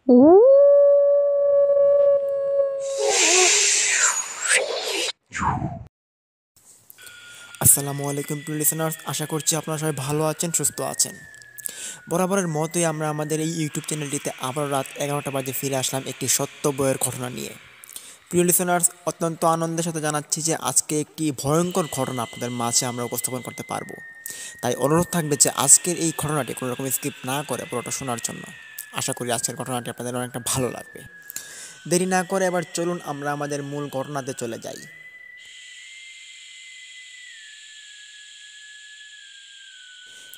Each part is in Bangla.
আসসালামু আলাইকুম প্রিয় লিসেনার্স, আশা করছি আপনারা সবাই ভালো আছেন, সুস্থ আছেন। বরাবরের মতোই আমরা আমাদের এই ইউটিউব চ্যানেলটিতে আবার রাত 11টা বাজে ফিরে আসলাম একটি সত্য বইয়ের ঘটনা নিয়ে। প্রিয় লিসেনার্স, অত্যন্ত আনন্দের সাথে জানাচ্ছি যে আজকে একটি ভয়ঙ্কর ঘটনা আপনাদের মাঝে আমরা উপস্থাপন করতে পারবো। তাই অনুরোধ থাকবে যে আজকের এই ঘটনাটি কোনো রকম স্কিপ না করে পুরোটা শোনার জন্য। আশা করি আজকের ঘটনাটি আপনাদের অনেকটা ভালো লাগবে। দেরি না করে এবার চলুন আমরা আমাদের মূল ঘটনাতে চলে যাই।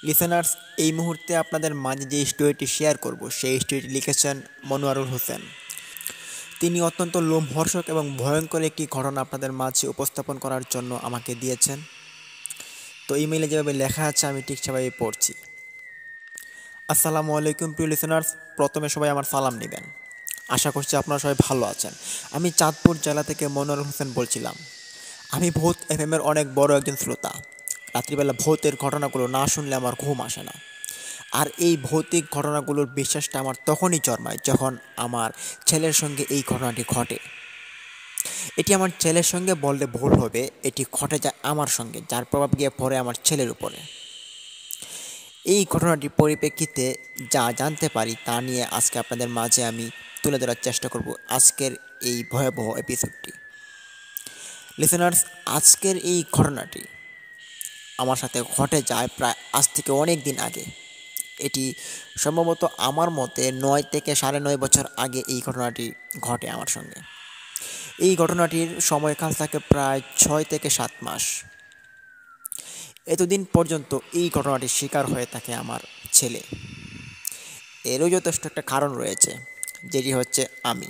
লিসেনার্স, এই মুহূর্তে আপনাদের মাঝে যে স্টোরিটি শেয়ার করব সেই স্টোরিটি লিখেছেন মনোয়ারুল হোসেন। তিনি অত্যন্ত লোমহর্ষক এবং ভয়ঙ্কর একটি ঘটনা আপনাদের মাঝে উপস্থাপন করার জন্য আমাকে দিয়েছেন। তো ইমেইলে যেভাবে লেখা আছে আমি ঠিক সেভাবেই পড়ছি। আসসালামু আলাইকুম প্রিয় লিসেনার্স, প্রথমে সবাই আমার সালাম নেবেন। আশা করছি আপনারা সবাই ভালো আছেন। আমি চাঁদপুর জেলা থেকে মনোয়ারুল হোসেন বলছিলাম। আমি ভূত এফএমের অনেক বড় একজন শ্রোতা। রাত্রিবেলা ভূতের ঘটনাগুলো না শুনলে আমার ঘুম আসে না। আর এই ভৌতিক ঘটনাগুলোর বিশ্বাসটা আমার তখনই জন্মায় যখন আমার ছেলের সঙ্গে এই ঘটনাটি ঘটে। এটি আমার ছেলের সঙ্গে বললে ভুল হবে, এটি ঘটে যায় আমার সঙ্গে, যার প্রভাব গিয়ে পড়ে আমার ছেলের উপরে। এই ঘটনাটির পরিপ্রেক্ষিতে যা জানতে পারি তা নিয়ে আজকে আপনাদের মাঝে আমি তুলে ধরার চেষ্টা করব আজকের এই ভয়াবহ এপিসোডটি। লিসেনার্স, আজকের এই ঘটনাটি আমার সাথে ঘটে যায় প্রায় আজ থেকে অনেক দিন আগে। এটি সম্ভবত আমার মতে 9 থেকে 9.5 বছর আগে এই ঘটনাটি ঘটে আমার সঙ্গে। এই ঘটনাটির সময়কাল থাকে প্রায় 6 থেকে 7 মাস। এতদিন পর্যন্ত এই ঘটনাটির শিকার হয়ে থাকে আমার ছেলে। এরও যথেষ্ট একটা কারণ রয়েছে, যেটি হচ্ছে আমি।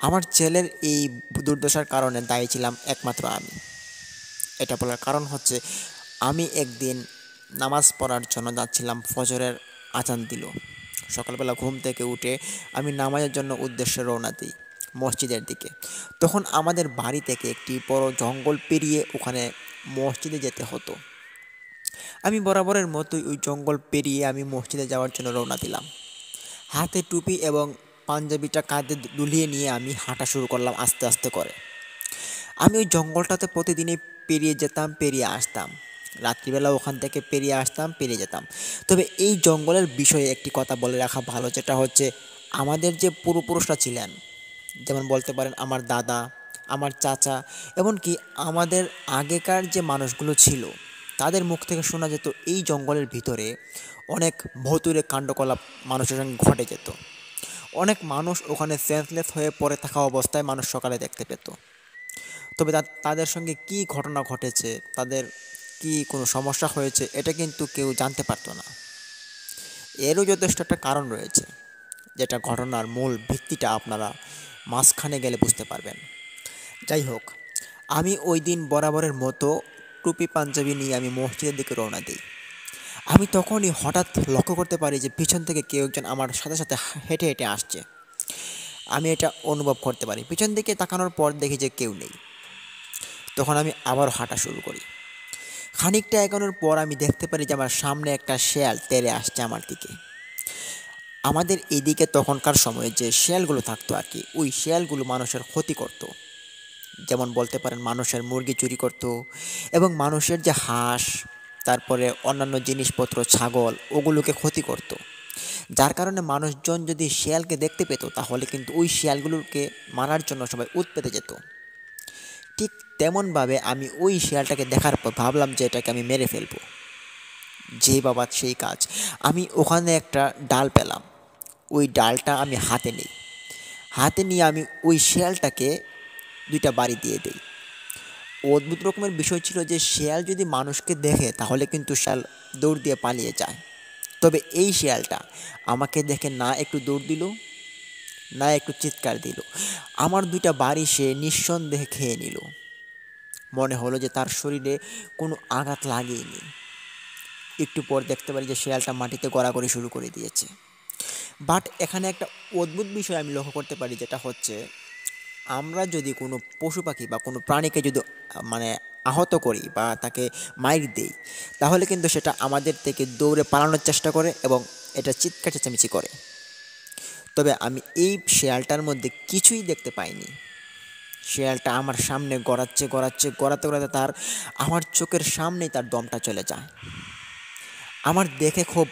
আমার ছেলের এই দুর্দশার কারণে দায়ী ছিলাম একমাত্র আমি। এটা বলার কারণ হচ্ছে, আমি একদিন নামাজ পড়ার জন্য যাচ্ছিলাম, ফজরের আজান দিল। সকালবেলা ঘুম থেকে উঠে আমি নামাজের জন্য উদ্দেশ্যে রওনা দিই মসজিদের দিকে। তখন আমাদের বাড়ি থেকে একটি বড় জঙ্গল পেরিয়ে ওখানে মসজিদে যেতে হতো। আমি বরাবরের মতোই ওই জঙ্গল পেরিয়ে আমি মসজিদে যাওয়ার জন্য রওনা দিলাম। হাতে টুপি এবং পাঞ্জাবিটা কাঁধে দুলিয়ে নিয়ে আমি হাঁটা শুরু করলাম আস্তে আস্তে করে। আমি ওই জঙ্গলটাতে প্রতিদিনই পেরিয়ে যেতাম, পেরিয়ে আসতাম। রাত্রিবেলা ওখান থেকে পেরিয়ে আসতাম, পেরিয়ে যেতাম। তবে এই জঙ্গলের বিষয়ে একটি কথা বলে রাখা ভালো, যেটা হচ্ছে আমাদের যে পূর্বপুরুষরা ছিলেন, যেমন বলতে পারেন আমার দাদা, আমার চাচা, এমনকি আমাদের আগেকার যে মানুষগুলো ছিল, তাদের মুখ থেকে শোনা যেত এই জঙ্গলের ভিতরে অনেক ভুতুড়ে কাণ্ডকলাপ মানুষের সঙ্গে ঘটে যেত। অনেক মানুষ ওখানে সেন্সলেস হয়ে পড়ে থাকা অবস্থায় মানুষ সকালে দেখতে পেত। তবে তাদের সঙ্গে কী ঘটনা ঘটেছে, তাদের কি কোনো সমস্যা হয়েছে, এটা কিন্তু কেউ জানতে পারতো না। এরও যথেষ্ট একটা কারণ রয়েছে, যেটা ঘটনার মূল ভিত্তিটা আপনারা মাঝখানে গেলে বুঝতে পারবেন। যাই হোক, আমি ওই দিন বরাবরের মতো টুপি পাঞ্জাবি নিয়ে আমি মসজিদের দিকে রওনা দিই। আমি তখনই হঠাৎ লক্ষ্য করতে পারি যে পিছন থেকে কেউ একজন আমার সাথে সাথে হেঁটে হেঁটে আসছে। আমি এটা অনুভব করতে পারি। পিছন দিকে তাকানোর পর দেখি যে কেউ নেই। তখন আমি আবার হাঁটা শুরু করি। খানিকটা এগোনোর পর আমি দেখতে পারি যে আমার সামনে একটা শেয়াল তেড়ে আসছে আমার দিকে। আমাদের এদিকে তখনকার সময়ে যে শেয়ালগুলো থাকতো আর কি, ওই শেয়ালগুলো মানুষের ক্ষতি করত। যেমন বলতে পারেন মানুষের মুরগি চুরি করত, এবং মানুষের যে হাঁস, তারপরে অন্যান্য জিনিসপত্র, ছাগল, ওগুলোকে ক্ষতি করত। যার কারণে মানুষজন যদি শেয়ালকে দেখতে পেত তাহলে কিন্তু ওই শেয়ালগুলোকে মারার জন্য সবাই পেতে যেত। ঠিক তেমনভাবে আমি ওই শেয়ালটাকে দেখার পর ভাবলাম যে এটাকে আমি মেরে ফেলবো। যেই বাবা সেই কাজ। আমি ওখানে একটা ডাল পেলাম, ওই ডালটা আমি হাতে নিই। হাতে নিয়ে আমি ওই শেয়ালটাকে 2টা বাড়ি দিয়ে দিই। অদ্ভুত রকমের বিষয় ছিল যে শেয়াল যদি মানুষকে দেখে তাহলে কিন্তু শেয়াল দৌড় দিয়ে পালিয়ে যায়। তবে এই শেয়ালটা আমাকে দেখে না একটু দৌড় দিল, না একটু চিৎকার দিল। আমার 2টা বাড়ি সে নিঃসন্দেহে খেয়ে নিল। মনে হলো যে তার শরীরে কোনো আঘাত লাগেনি। একটু পর দেখতে পারি যে শেয়ালটা মাটিতে গড়াগড়ি শুরু করে দিয়েছে। বাট এখানে একটা অদ্ভুত বিষয় আমি লক্ষ্য করতে পারি, যেটা হচ্ছে আমরা যদি কোনো পশু পাখি বা কোনো প্রাণীকে যদি মানে আহত করি বা তাকে মাইর দেই, তাহলে কিন্তু সেটা আমাদের থেকে দৌড়ে পালানোর চেষ্টা করে এবং এটা চিৎকার চেঁচামেচি করে। তবে আমি এই শেয়ালটার মধ্যে কিছুই দেখতে পাইনি। শেয়ালটা আমার সামনে গড়াতে গড়াতে আমার চোখের সামনেই তার দমটা চলে যায়। আমার দেখে খুব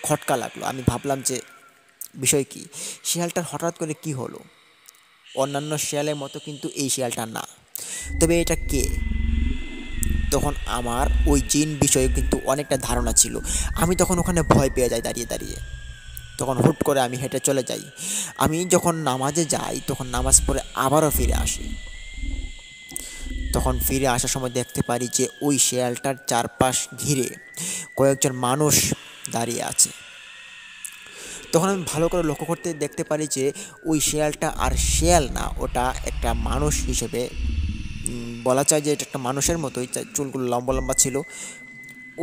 খটকা লাগলো। আমি ভাবলাম যে বিষয় কি, শিয়ালটার হঠাৎ করে কি হলো? অন্যান্য শিয়ালের মতো কিন্তু এই শিয়ালটা না। তবে এটা কে? তখন আমার ওই জিন বিষয়ে কিন্তু অনেকটা ধারণা ছিল। আমি তখন ওখানে ভয় পেয়ে যাই দাঁড়িয়ে দাঁড়িয়ে। তখন হুট করে আমি হেঁটে চলে যাই। আমি যখন নামাজে যাই তখন নামাজ পড়ে আবারও ফিরে আসি। তখন ফিরে আসার সময় দেখতে পারি যে ওই শেয়ালটার চারপাশ ঘিরে কয়েকজন মানুষ দাঁড়িয়ে আছে। তখন আমি ভালো করে লক্ষ্য করতে দেখতে পারি যে ওই শেয়ালটা আর শেয়াল না, ওটা একটা মানুষ হিসেবে বলা যায় যে এটা একটা মানুষের মতোই, চুলগুলো লম্বা লম্বা ছিল।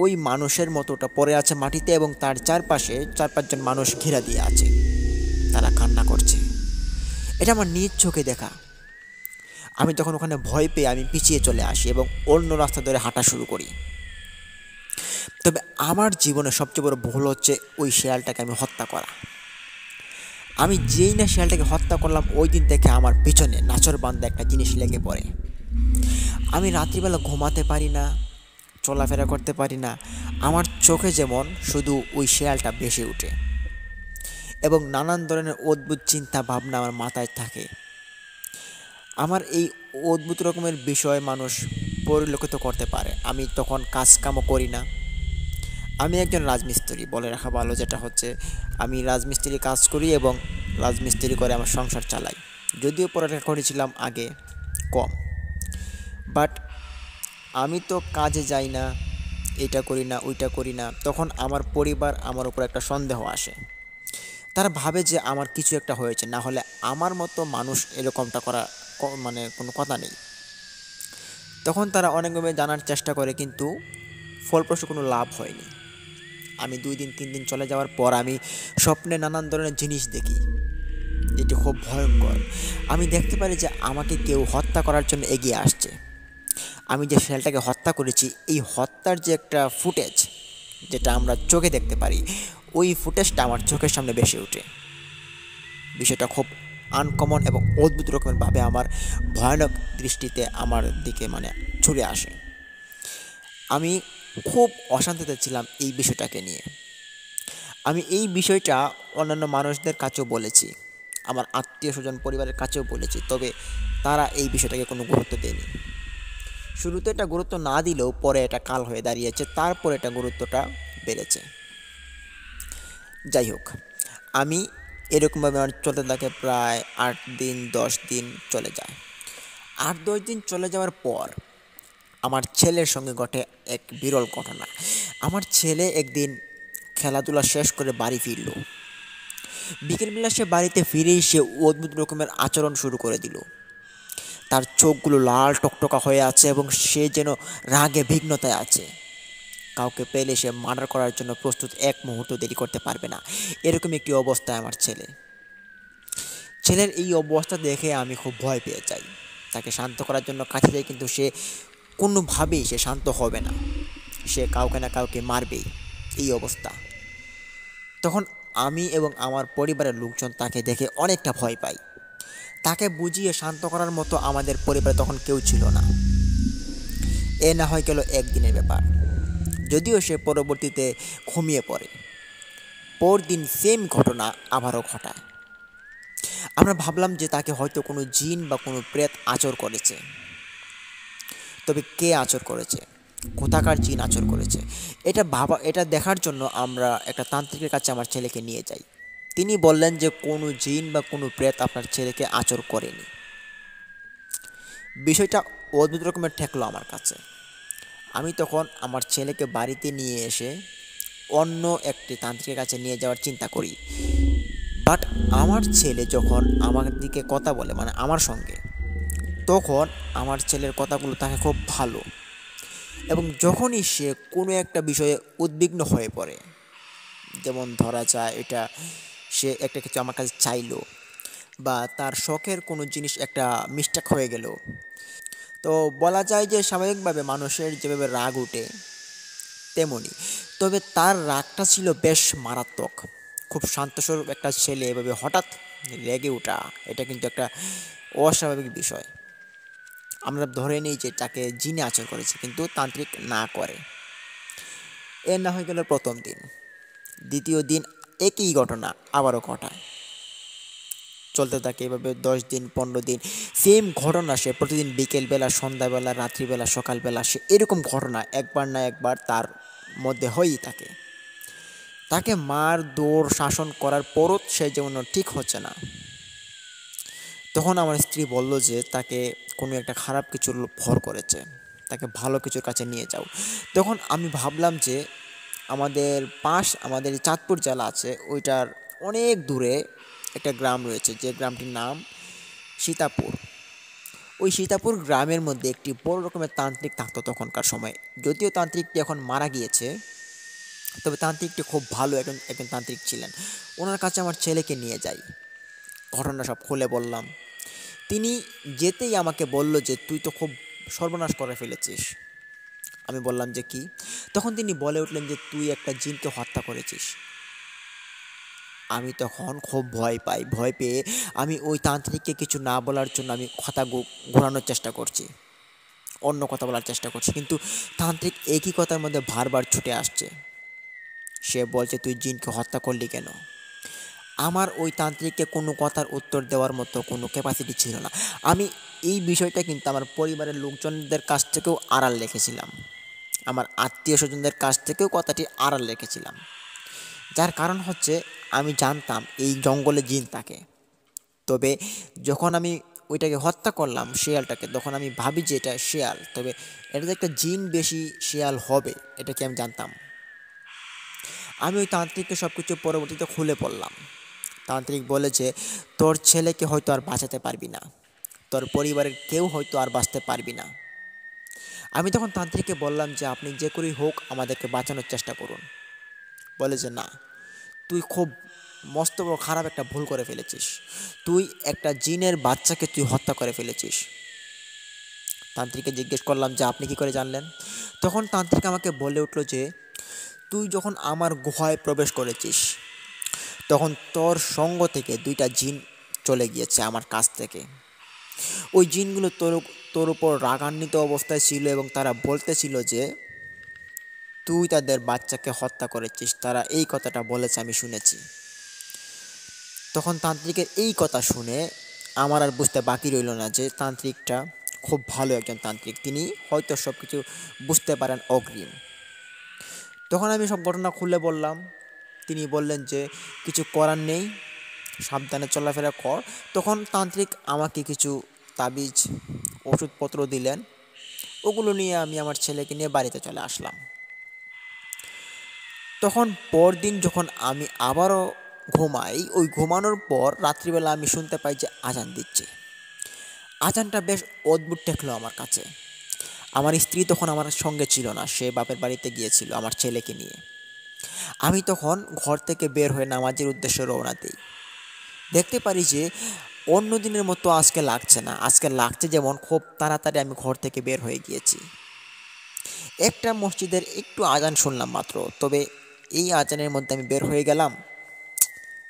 ওই মানুষের মতো ওটা পড়ে আছে মাটিতে এবং তার চারপাশে 4-5 জন মানুষ ঘেরা দিয়ে আছে, তারা কান্না করছে। এটা আমার নিজ চোখে দেখা। আমি তখন ওখানে ভয় পেয়ে আমি পিছিয়ে চলে আসি এবং অন্য রাস্তা ধরে হাঁটা শুরু করি। তবে আমার জীবনে সবচেয়ে বড় ভুল হচ্ছে ওই শেয়ালটাকে আমি হত্যা করা। আমি যেই না শেয়ালটাকে হত্যা করলাম ওই দিন থেকে আমার পিছনে নাছোড়বান্দা একটা জিনিস লেগে পড়ে। আমি রাত্রিবেলা ঘুমাতে পারি না, চলাফেরা করতে পারি না। আমার চোখে যেমন শুধু ওই শেয়ালটা ভেসে ওঠে এবং নানান ধরনের অদ্ভুত চিন্তা ভাবনা আমার মাথায় থাকে। আমার এই অদ্ভুত রকমের বিষয় মানুষ পরিলক্ষিত করতে পারে। আমি তখন কাজকামও করি না। আমি একজন রাজমিস্ত্রি, বলে রাখা ভালো, যেটা হচ্ছে আমি রাজমিস্ত্রি কাজ করি এবং রাজমিস্ত্রি করে আমার সংসার চালাই। যদিও পড়ালেখা করেছিলাম আগে কম, বাট আমি তো কাজে যাই না, এটা করি না ওইটা করি না। তখন আমার পরিবার আমার উপর একটা সন্দেহ আসে। তারা ভাবে যে আমার কিছু একটা হয়েছে, না হলে আমার মতো মানুষ এরকমটা করা মানে কোনো কথা নেই। তখন তারা অনেকভাবে জানার চেষ্টা করে, কিন্তু ফলপ্রসূ কোনো লাভ হয়নি। আমি 2 দিন 3 দিন চলে যাওয়ার পর আমি স্বপ্নে নানান ধরনের জিনিস দেখি, যেটি খুব ভয়ঙ্কর। আমি দেখতে পারি যে আমাকে কেউ হত্যা করার জন্য এগিয়ে আসছে। আমি যে শেয়ালটাকে হত্যা করেছি, এই হত্যার যে একটা ফুটেজ, যেটা আমরা চোখে দেখতে পারি, ওই ফুটেজটা আমার চোখের সামনে ভেসে ওঠে। বিষয়টা খুব আনকমন এবং অদ্ভুত রকমেরভাবে আমার ভয়ানক দৃষ্টিতে আমার দিকে মানে ছুড়ে আসে। আমি খুব অশান্তিতে ছিলাম এই বিষয়টাকে নিয়ে। আমি এই বিষয়টা অন্যান্য মানুষদের কাছেও বলেছি, আমার আত্মীয় স্বজন পরিবারের কাছেও বলেছি, তবে তারা এই বিষয়টাকে কোনো গুরুত্ব দেয়নি। শুরুতে এটা গুরুত্ব না দিলেও পরে এটা কাল হয়ে দাঁড়িয়েছে, তারপর এটা গুরুত্বটা বেড়েছে। যাই হোক, আমি এরকমভাবে আমার চলতে থাকে, প্রায় 8 দিন 10 দিন চলে যায়। 8-10 দিন চলে যাওয়ার পর আমার ছেলের সঙ্গে ঘটে এক বিরল ঘটনা। আমার ছেলে একদিন খেলাধুলা শেষ করে বাড়ি ফিরল। বিকেলবেলা সে বাড়িতে ফিরেই সে অদ্ভুত রকমের আচরণ শুরু করে দিল। তার চোখগুলো লাল টকটকা হয়ে আছে এবং সে যেন রাগে বিঘ্নতায় আছে। কাউকে পেলে সে মার্ডার করার জন্য প্রস্তুত, এক মুহূর্ত দেরি করতে পারবে না, এরকম একটি অবস্থায় আমার ছেলের এই অবস্থা দেখে আমি খুব ভয় পেয়ে যাই। তাকে শান্ত করার জন্য কাছে যাই, কিন্তু সে কোনোভাবেই সে শান্ত হবে না। সে কাউকে না কাউকে মারবেই, এই অবস্থা। তখন আমি এবং আমার পরিবারের লোকজন তাকে দেখে অনেকটা ভয় পাই। তাকে বুঝিয়ে শান্ত করার মতো আমাদের পরিবারে তখন কেউ ছিল না। এ না হয় গেল একদিনের ব্যাপার, যদিও সে পরবর্তীতে ঘুমিয়ে পড়ে। পরদিন সেম ঘটনা আবারও ঘটায়। আমরা ভাবলাম যে তাকে হয়তো কোনো জিন বা কোনো প্রেত আচর করেছে। তবে কে আচর করেছে, কোথাকার জিন আচর করেছে, এটা দেখার জন্য আমরা একটা তান্ত্রিকের কাছে আমার ছেলেকে নিয়ে যাই। তিনি বললেন যে কোনো জিন বা কোনো প্রেত আপনার ছেলেকে আচর করেনি। বিষয়টা অদ্ভুত রকমের ঠেকলো আমার কাছে। আমি তখন আমার ছেলেকে বাড়িতে নিয়ে এসে অন্য একটি তান্ত্রিকের কাছে নিয়ে যাওয়ার চিন্তা করি। বাট আমার ছেলে যখন আমার দিকে কথা বলে, মানে আমার সঙ্গে, তখন আমার ছেলের কথাগুলো তাকে খুব ভালো, এবং যখনই সে কোনো একটা বিষয়ে উদ্বিগ্ন হয়ে পড়ে, যেমন ধরা যায় এটা সে একটা কিছু আমার কাছে চাইলো, বা তার শখের কোনো জিনিস একটা মিস্টেক হয়ে গেল, তো বলা যায় যে স্বাভাবিকভাবে মানুষের যেভাবে রাগ উঠে তেমনই। তবে তার রাগটা ছিল বেশ মারাত্মক, খুব শান্তস্বরূপ একটা ছেলে এভাবে হঠাৎ রেগে ওঠা, এটা কিন্তু একটা অস্বাভাবিক বিষয়। আমরা ধরে নিই যে তাকে জিনে আচর করেছে, কিন্তু তান্ত্রিক না করে। এর না হয়ে গেল প্রথম দিন। দ্বিতীয় দিন একই ঘটনা আবারও ঘটায়। চলতে থাকে এভাবে 10 দিন 15 দিন, সেম ঘটনা। সে প্রতিদিন বিকেলবেলা, সন্ধ্যাবেলা, রাত্রিবেলা, সকালবেলা সে এরকম ঘটনা একবার না একবার তার মধ্যে হয়েই থাকে। তাকে মার দৌড় শাসন করার পরও সে যেমন ঠিক হচ্ছে না। তখন আমার স্ত্রী বলল যে তাকে কোনো একটা খারাপ কিছুর ভর করেছে, তাকে ভালো কিছুর কাছে নিয়ে যাও। তখন আমি ভাবলাম যে আমাদের চাঁদপুর জেলা আছে, ওইটার অনেক দূরে একটা গ্রাম রয়েছে, যে গ্রামটির নাম সীতাপুর। ওই সীতাপুর গ্রামের মধ্যে একটি বড় রকমের তান্ত্রিক থাকতো তখনকার সময়। যদিও তান্ত্রিকটি এখন মারা গিয়েছে, তবে তান্ত্রিকটি খুব ভালো একজন একজন তান্ত্রিক ছিলেন। ওনার কাছে আমার ছেলেকে নিয়ে যাই, ঘটনা সব খুলে বললাম। তিনি যেতেই আমাকে বলল যে তুই তো খুব সর্বনাশ করে ফেলেছিস। আমি বললাম যে কি? তখন তিনি বলে উঠলেন যে তুই একটা জিনকে হত্যা করেছিস। আমি তখন খুব ভয় পাই। ভয় পেয়ে আমি ওই তান্ত্রিককে কিছু না বলার জন্য আমি কথা ঘোরানোর চেষ্টা করছি, অন্য কথা বলার চেষ্টা করছি, কিন্তু তান্ত্রিক একই কথার মধ্যে বারবার ছুটে আসছে। সে বলছে তুই জিনকে হত্যা করলি কেন? আমার ওই তান্ত্রিককে কোনো কথার উত্তর দেওয়ার মতো কোনো ক্যাপাসিটি ছিল না। আমি এই বিষয়টা কিন্তু আমার পরিবারের লোকজনদের কাছ থেকেও আড়াল রেখেছিলাম, আমার আত্মীয় স্বজনদের কাছ থেকেও কথাটি আড়াল রেখেছিলাম। যার কারণ হচ্ছে আমি জানতাম এই জঙ্গলে জিন থাকে। তবে যখন আমি ওইটাকে হত্যা করলাম শিয়ালটাকে, তখন আমি ভাবি যে এটা শিয়াল, তবে এটা যে একটা জিন বেশি শিয়াল হবে এটা কি আমি জানতাম? আমি ওই তান্ত্রিককে সব কিছু পরবর্তীতে খুলে পড়লাম। তান্ত্রিক বলে যে তোর ছেলেকে হয়তো আর বাঁচাতে পারবি না, তোর পরিবারের কেউ হয়তো আর বাঁচতে পারবি না। আমি তখন তান্ত্রিককে বললাম যে আপনি যে করেই হোক আমাদেরকে বাঁচানোর চেষ্টা করুন। বলে যে না, তুই খুব মস্ত বড় খারাপ একটা ভুল করে ফেলেছিস, তুই একটা জিনের বাচ্চাকে তুই হত্যা করে ফেলেছিস। তান্ত্রিককে জিজ্ঞেস করলাম যে আপনি কি করে জানলেন? তখন তান্ত্রিক আমাকে বলে উঠল যে তুই যখন আমার গুহায় প্রবেশ করেছিস, তখন তোর সঙ্গ থেকে 2টা জিন চলে গিয়েছে আমার কাছ থেকে। ওই জিনগুলো তোর উপর রাগান্বিত অবস্থায় ছিল এবং তারা বলতেছিল যে তুই তাদের বাচ্চাকে হত্যা করেছিস। তারা এই কথাটা বলেছে, আমি শুনেছি। তখন তান্ত্রিকের এই কথা শুনে আমার আর বুঝতে বাকি রইল না যে তান্ত্রিকটা খুব ভালো একজন তান্ত্রিক, তিনি হয়তো সব কিছু বুঝতে পারেন অগ্রিম। তখন আমি সব ঘটনা খুলে বললাম। তিনি বললেন যে কিছু করার নেই, সাবধানে চলাফেরা কর। তখন তান্ত্রিক আমাকে কিছু তাবিজ ওষুধপত্র দিলেন, ওগুলো নিয়ে আমি আমার ছেলেকে নিয়ে বাড়িতে চলে আসলাম। তখন পরদিন যখন আমি আবারও ঘুমাই, ওই ঘুমানোর পর রাত্রিবেলা আমি শুনতে পাই যে আজান দিচ্ছে। আজানটা বেশ অদ্ভুত ঠেকলো আমার কাছে। আমার স্ত্রী তখন আমার সঙ্গে ছিল না, সে বাপের বাড়িতে গিয়েছিল আমার ছেলেকে নিয়ে। আমি তখন ঘর থেকে বের হয়ে নামাজের উদ্দেশ্যে রওনা দিই। দেখতে পারি যে অন্য দিনের মতো আজকে লাগছে না, আজকে লাগছে যেমন খুব তাড়াতাড়ি আমি ঘর থেকে বের হয়ে গিয়েছি। একটা মসজিদের একটু আজান শুনলাম মাত্র, তবে এই আজানের মধ্যে আমি বের হয়ে গেলাম,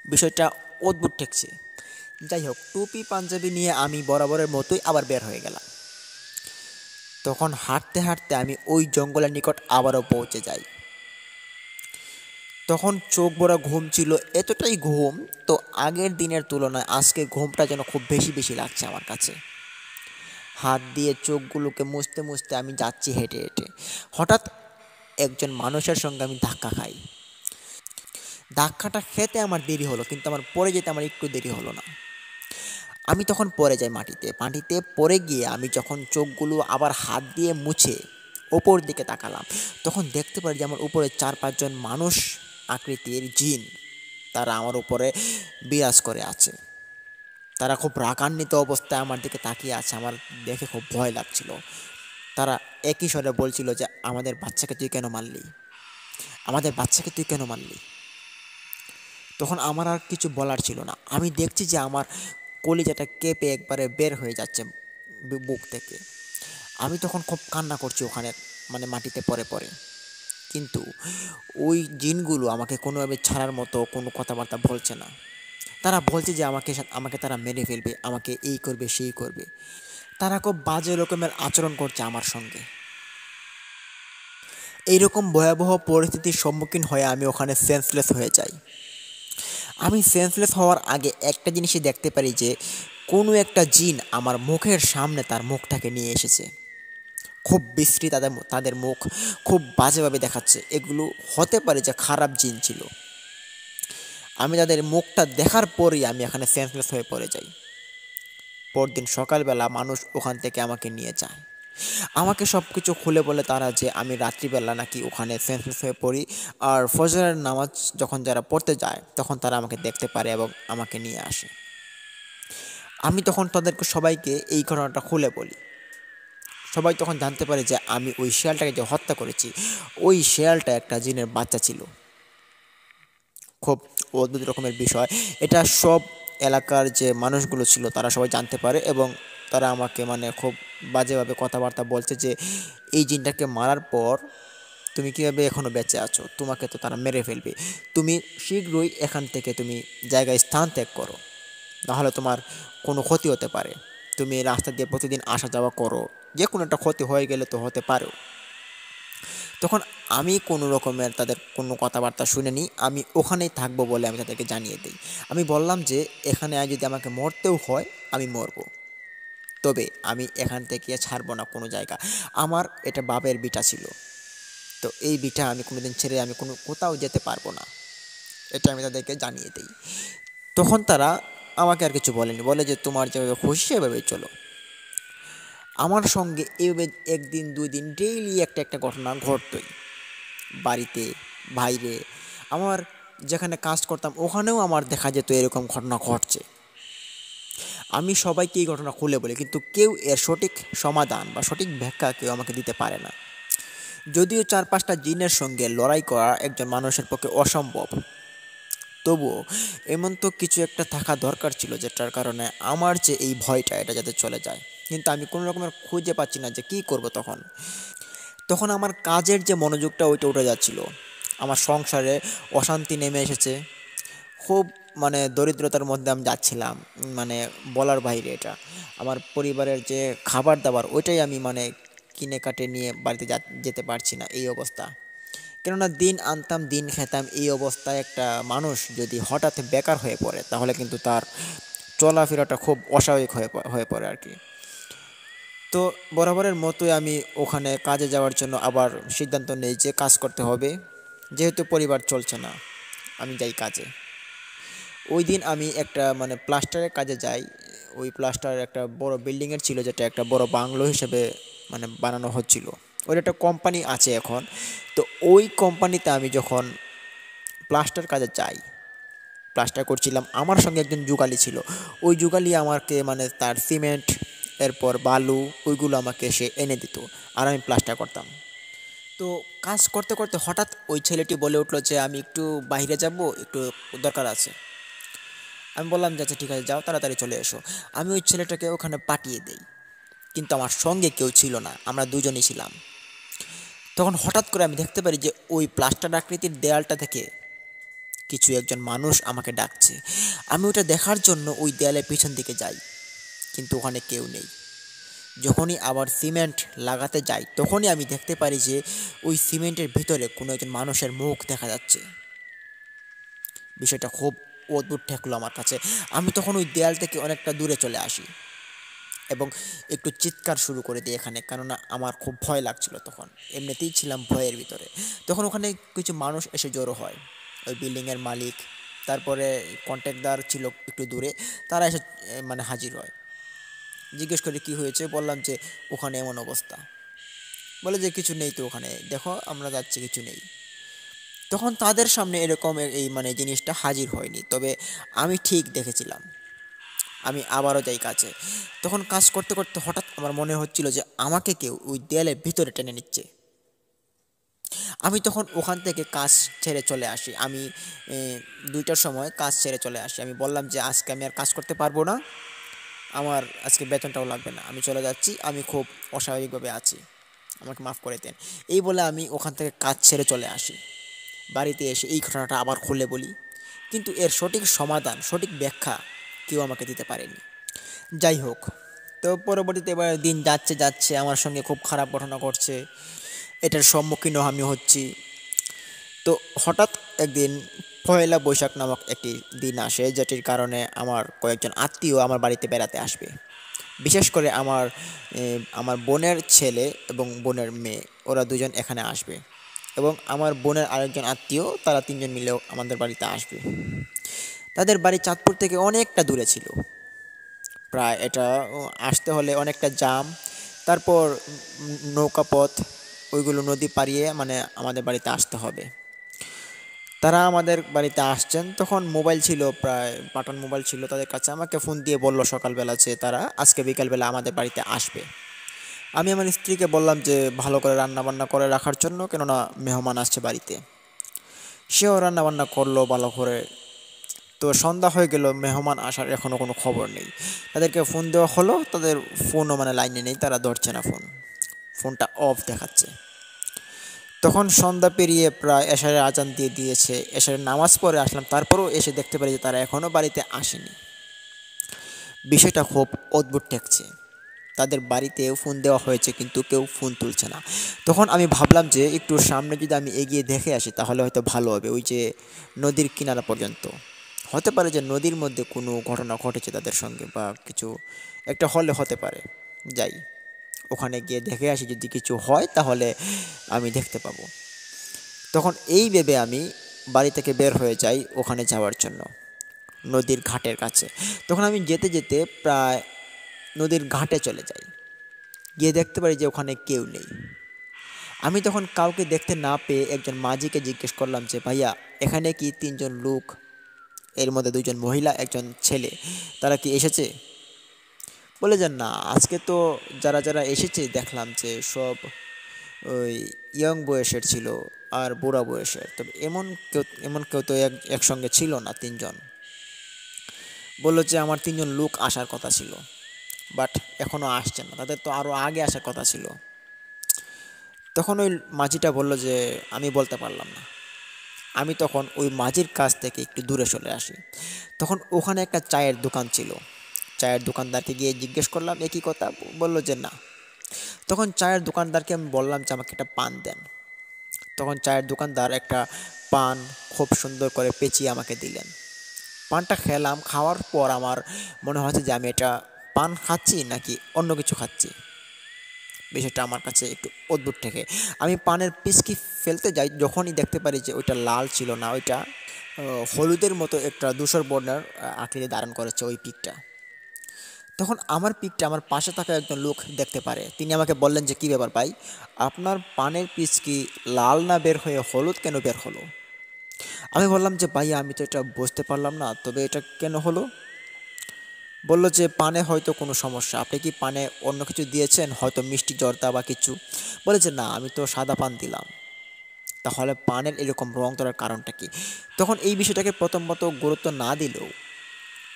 বিষয়টা অদ্ভুত ঠেকছে। যাই হোক, টুপি পাঞ্জাবি নিয়ে আমি বরাবরের মতোই আবার বের হয়ে গেলাম। তখন হাঁটতে হাঁটতে আমি ওই জঙ্গলের নিকট আবারও পৌঁছে যাই। তখন চোখ ভরা ঘুম ছিল, এতটাই ঘুম তো আগের দিনের তুলনায় আজকে ঘুমটা যেন খুব বেশি বেশি লাগছে আমার কাছে। হাত দিয়ে চোখগুলোকে মুছতে মুছতে আমি যাচ্ছি হেঁটে হেঁটে। হঠাৎ একজন মানুষের সঙ্গে আমি ধাক্কা খাই। ধাক্কাটা খেতে আমার দেরি হলো, কিন্তু আমার পড়ে যেতে আমার একটু দেরি হলো না। আমি তখন পড়ে যাই মাটিতে। মাটিতে পড়ে গিয়ে আমি যখন চোখগুলো আবার হাত দিয়ে মুছে ওপর দিকে তাকালাম, তখন দেখতে পারি যে আমার উপরে 4-5 জন মানুষ আকৃতির জিন তারা আমার উপরে বিরাজ করে আছে। তারা খুব রাগান্বিত অবস্থায় আমার দিকে তাকিয়ে আছে, আমার দেখে খুব ভয় লাগছিল। তারা একই স্বরে বলছিল যে আমাদের বাচ্চাকে তুই কেন মারলি, আমাদের বাচ্চাকে তুই কেন মারলি। তখন আমার আর কিছু বলার ছিল না। আমি দেখছি যে আমার কলিজাটা কেঁপে একবারে বের হয়ে যাচ্ছে বুক থেকে। আমি তখন খুব কান্না করছি ওখানে, মানে মাটিতে পড়ে পড়ে। কিন্তু ওই জিনগুলো আমাকে কোনোভাবে ছাড়ার মতো কোনো কথাবার্তা বলছে না। তারা বলছে যে আমাকে তারা মেরে ফেলবে, আমাকে এই করবে সেই করবে। তারা খুব বাজে রকমের আচরণ করছে আমার সঙ্গে। এইরকম ভয়াবহ পরিস্থিতির সম্মুখীন হয়ে আমি ওখানে সেন্সলেস হয়ে যাই। আমি সেন্সলেস হওয়ার আগে একটা জিনিসই দেখতে পারি যে কোনো একটা জিন আমার মুখের সামনে তার মুখটাকে নিয়ে এসেছে। খুব বিশ্রী তাদের মুখ, খুব বাজেভাবে দেখাচ্ছে। এগুলো হতে পারে যে খারাপ জিন ছিল। আমি তাদের মুখটা দেখার পরই আমি এখানে সেন্সলেস হয়ে পড়ে যাই। পরদিন সকালবেলা মানুষ ওখান থেকে আমাকে নিয়ে যায়। আমাকে সব কিছু খুলে বলে তারা যে আমি রাত্রিবেলা নাকি ওখানে সেন্সলেস হয়ে পড়ি, আর ফজরের নামাজ যখন যারা পড়তে যায় তখন তারা আমাকে দেখতে পারে এবং আমাকে নিয়ে আসে। আমি তখন তাদেরকে সবাইকে এই ঘটনাটা খুলে বলি। সবাই তখন জানতে পারে যে আমি ওই শেয়ালটাকে যে হত্যা করেছি, ওই শেয়ালটা একটা জিনের বাচ্চা ছিল। খুব অদ্ভুত রকমের বিষয় এটা। সব এলাকার যে মানুষগুলো ছিল তারা সবাই জানতে পারে এবং তারা আমাকে মানে খুব বাজেভাবে কথাবার্তা বলছে যে এই জিনটাকে মারার পর তুমি কীভাবে এখনও বেঁচে আছো, তোমাকে তো তারা মেরে ফেলবে, তুমি শীঘ্রই এখান থেকে তুমি জায়গায় স্থান ত্যাগ করো, নাহলে তোমার কোনো ক্ষতি হতে পারে। তুমি রাস্তা দিয়ে প্রতিদিন আসা যাওয়া করো, যে কোনো একটা ক্ষতি হয়ে গেলে তো হতে পারেও। তখন আমি কোনো রকমের তাদের কোনো কথাবার্তা শুনিনি, আমি ওখানেই থাকবো বলে আমি তাদেরকে জানিয়ে দিই। আমি বললাম যে এখানে যদি আমাকে মরতেও হয় আমি মরবো, তবে আমি এখান থেকে ছাড়বো না কোনো জায়গা। আমার এটা বাপের ভিটা ছিল, তো এই ভিটা আমি কোনোদিন ছেড়ে আমি কোথাও যেতে পারবো না, এটা আমি তাদেরকে জানিয়ে দিই। তখন তারা আমাকে আর কিছু বলেনি, বলে যে তোমার যেভাবে খুশি সেভাবে চলো। আমার সঙ্গে এইভাবে একদিন দুই দিন ডেইলি একটা একটা ঘটনা ঘটতই, বাড়িতে, বাইরে, আমার যেখানে কাজ করতাম ওখানেও আমার দেখা যেত এরকম ঘটনা ঘটছে। আমি সবাইকে এই ঘটনা খুলে বলি, কিন্তু কেউ এর সঠিক সমাধান বা সঠিক ব্যাখ্যা কেউ আমাকে দিতে পারে না। যদিও 4-5টা জিনের সঙ্গে লড়াই করা একজন মানুষের পক্ষে অসম্ভব, তবুও এমন তো কিছু একটা থাকা দরকার ছিল যেটার কারণে আমার যে এই ভয়টা এটা যাতে চলে যায়। কিন্তু আমি কোনো রকমের খুঁজে পাচ্ছি না যে কী করব। তখন তখন আমার কাজের যে মনোযোগটা ওইটা উঠে যাচ্ছিল। আমার সংসারে অশান্তি নেমে এসেছে। খুব মানে দরিদ্রতার মধ্যে আমি যাচ্ছিলাম, মানে বলার বাইরে এটা। আমার পরিবারের যে খাবার দাবার ওইটাই আমি মানে কিনে কাটে নিয়ে বাড়িতে যেতে পারছি না, এই অবস্থা। কেননা দিন আনতাম দিন খেতাম, এই অবস্থায় একটা মানুষ যদি হঠাৎ বেকার হয়ে পড়ে তাহলে কিন্তু তার চলাফেরাটা খুব অস্বাভাবিক হয়ে পড়ে আর কি। তো বরাবরের মতোই আমি ওখানে কাজে যাওয়ার জন্য আবার সিদ্ধান্ত নেই যে কাজ করতে হবে, যেহেতু পরিবার চলছে না, আমি যাই কাজে। ওই দিন আমি একটা মানে প্লাস্টারের কাজে যাই। ওই প্লাস্টার একটা বড় বিল্ডিংয়ের ছিল, যেটা একটা বড় বাংলো হিসেবে মানে বানানো হচ্ছিল। ওর একটা কোম্পানি আছে এখন। তো ওই কোম্পানিতে আমি যখন প্লাস্টার কাজে যাই, প্লাস্টার করছিলাম, আমার সঙ্গে একজন যুগালি ছিল। ওই যুগালি আমাকে মানে তার সিমেন্ট, এরপর বালু, ওইগুলো আমাকে সে এনে দিত আর আমি প্লাস্টার করতাম। তো কাজ করতে করতে হঠাৎ ওই ছেলেটি বলে উঠলো যে আমি একটু বাইরে যাব, একটু দরকার আছে। আমি বললাম যে আচ্ছা ঠিক আছে, যাও, তাড়াতাড়ি চলে এসো। আমি ওই ছেলেটাকে ওখানে পাঠিয়ে দেই, কিন্তু আমার সঙ্গে কেউ ছিল না, আমরা দুজনই ছিলাম। তখন হঠাৎ করে আমি দেখতে পারি যে ওই প্লাস্টার আকৃতির দেয়ালটা থেকে কিছু একজন মানুষ আমাকে ডাকছে। আমি ওটা দেখার জন্য ওই দেয়ালের পিছন দিকে যাই, কিন্তু ওখানে কেউ নেই। যখনই আবার সিমেন্ট লাগাতে যাই তখনই আমি দেখতে পারি যে ওই সিমেন্টের ভিতরে কোনো একজন মানুষের মুখ দেখা যাচ্ছে। বিষয়টা খুব অদ্ভুত ঠেকলো আমার কাছে। আমি তখন ওই দেয়াল থেকে অনেকটা দূরে চলে আসি এবং একটু চিৎকার শুরু করে দিই এখানে, কেননা আমার খুব ভয় লাগছিল তখন, এমনিতেই ছিলাম ভয়ের ভিতরে। তখন ওখানে কিছু মানুষ এসে জড়ো হয়, ওই বিল্ডিংয়ের মালিক, তারপরে কন্ট্রাক্টর ছিল একটু দূরে, তারা এসে মানে হাজির হয়। জিজ্ঞেস করে কি হয়েছে, বললাম যে ওখানে এমন অবস্থা। বলে যে কিছু নেই তো ওখানে, দেখো আমরা যাচ্ছি, কিছু নেই। তখন তাদের সামনে এরকম এই মানে জিনিসটা হাজির হয়নি, তবে আমি ঠিক দেখেছিলাম। আমি আবারও যাই কাছে। তখন কাজ করতে করতে হঠাৎ আমার মনে হচ্ছিল যে আমাকে কেউ ওই দেয়ালের ভিতরে টেনে নিচ্ছে। আমি তখন ওখান থেকে কাজ ছেড়ে চলে আসি। আমি 2টার সময় কাজ ছেড়ে চলে আসি। আমি বললাম যে আজকে আমি আর কাজ করতে পারবো না, আমার আজকে বেতনটাও লাগবে না, আমি চলে যাচ্ছি, আমি খুব অস্বাভাবিকভাবে আছি। আমাকে মাফ করে দেন। এই বলে আমি ওখান থেকে কাজ ছেড়ে চলে আসি। বাড়িতে এসে এই ঘটনাটা আবার খুলে বলি, কিন্তু এর সঠিক সমাধান, সঠিক ব্যাখ্যা কেউ আমাকে দিতে পারেনি। যাই হোক, তো পরবর্তীতে এবার দিন যাচ্ছে যাচ্ছে আমার সঙ্গে খুব খারাপ ঘটনা ঘটছে, এটার সম্মুখীনও আমি হচ্ছি। তো হঠাৎ একদিন পয়লা বৈশাখ নামক একটি দিন আসে, যেটির কারণে আমার কয়েকজন আত্মীয় আমার বাড়িতে বেড়াতে আসবে। বিশেষ করে আমার বোনের ছেলে এবং বোনের মেয়ে, ওরা দুজন এখানে আসবে, এবং আমার বোনের আরেকজন আত্মীয়, তারা তিনজন মিলেও আমাদের বাড়িতে আসবে। তাদের বাড়ি চাঁদপুর থেকে অনেকটা দূরে ছিল, প্রায় এটা আসতে হলে অনেকটা জাম, তারপর নৌকাপথ, ওইগুলো নদী পাড়িয়ে মানে আমাদের বাড়িতে আসতে হবে। তারা আমাদের বাড়িতে আসছেন, তখন মোবাইল ছিল, প্রায় বাটন মোবাইল ছিল তাদের কাছে। আমাকে ফোন দিয়ে বলল সকালবেলা যে তারা আজকে বিকালবেলা আমাদের বাড়িতে আসবে। আমি আমার স্ত্রীকে বললাম যে ভালো করে রান্না বান্না করে রাখার জন্য, কেননা মেহমান আসছে বাড়িতে। সেও রান্না বান্না করলো ভালো করে। তো সন্ধ্যা হয়ে গেল, মেহমান আসার এখনও কোনো খবর নেই। তাদেরকে ফোন দেওয়া হলো, তাদের ফোনও মানে লাইনে নেই, তারা ধরছে না ফোন, ফোনটা অফ দেখাচ্ছে। তখন সন্ধ্যা পেরিয়ে প্রায় এশারের আজান দিয়ে দিয়েছে, এশারের নামাজ পড়ে আসলাম, তারপরেও এসে দেখতে পারি যে তারা এখনও বাড়িতে আসেনি। বিষয়টা খুব অদ্ভুত ঠেকছে। তাদের বাড়িতেও ফোন দেওয়া হয়েছে কিন্তু কেউ ফোন তুলছে না। তখন আমি ভাবলাম যে একটু সামনে যদি আমি এগিয়ে দেখে আসি তাহলে হয়তো ভালো হবে, ওই যে নদীর কিনারা পর্যন্ত। হতে পারে যে নদীর মধ্যে কোনো ঘটনা ঘটেছে তাদের সঙ্গে, বা কিছু একটা হলে হতে পারে। যাই, ওখানে গিয়ে দেখে আসি, যদি কিছু হয় তাহলে আমি দেখতে পাবো। তখন এই ভেবে আমি বাড়ি থেকে বের হয়ে যাই ওখানে যাওয়ার জন্য, নদীর ঘাটের কাছে। তখন আমি যেতে যেতে প্রায় নদীর ঘাটে চলে যাই, গিয়ে দেখতে পারি যে ওখানে কেউ নেই। আমি তখন কাউকে দেখতে না পেয়ে একজন মাঝিকে জিজ্ঞেস করলাম যে ভাইয়া, এখানে কি তিনজন লোক, এর মধ্যে দুজন মহিলা একজন ছেলে, তারা কি এসেছে? বলে যে না, আজকে তো যারা যারা এসেছে দেখলাম যে সব ওই ইয়ং বয়সের ছিল আর বুড়া বয়সের, তবে এমন কেউ তো একসঙ্গে ছিল না তিনজন। বললো যে আমার তিনজন লোক আসার কথা ছিল, বাট এখনও আসছে না, তাদের তো আরও আগে আসার কথা ছিল। তখন ওই মাঝিটা বলল যে আমি বলতে পারলাম না। আমি তখন ওই মাঝির কাছ থেকে একটু দূরে চলে আসি। তখন ওখানে একটা চায়ের দোকান ছিল, চায়ের দোকানদারকে গিয়ে জিজ্ঞেস করলাম একই কথা, বলল যে না। তখন চায়ের দোকানদারকে আমি বললাম যে আমাকে একটা পান দেন। তখন চায়ের দোকানদার একটা পান খুব সুন্দর করে পেঁচিয়ে আমাকে দিলেন। পানটা খেলাম, খাওয়ার পর আমার মনে হচ্ছে যে আমি এটা পান খাচ্ছি নাকি অন্য কিছু খাচ্ছি। বিষয়টা আমার কাছে একটু অদ্ভুত ঠেকে। আমি পানের পিচকি ফেলতে যাই, যখনই দেখতে পারি যে ওইটা লাল ছিল না, ওইটা হলুদের মতো একটা ধূসর বর্ণের আকৃতি ধারণ করেছে ওই পিকটা। তখন আমার পিকটা আমার পাশে থাকা একজন লোক দেখতে পারে। তিনি আমাকে বললেন যে কী ব্যাপার ভাই, আপনার পানের পিচ কি লাল না বের হয়ে হলুদ কেন বের হলো? আমি বললাম যে ভাই, আমি তো এটা বুঝতে পারলাম না, তবে এটা কেন হলো? বলল যে পানে হয়তো কোনো সমস্যা, আপনি কি পানে অন্য কিছু দিয়েছেন, হয়তো মিষ্টি জর্দা বা কিছু। বলে যে না, আমি তো সাদা পান দিলাম। তাহলে পানের এরকম রং ধরার কারণটা কি? তখন এই বিষয়টাকে প্রথমত গুরুত্ব না দিলেও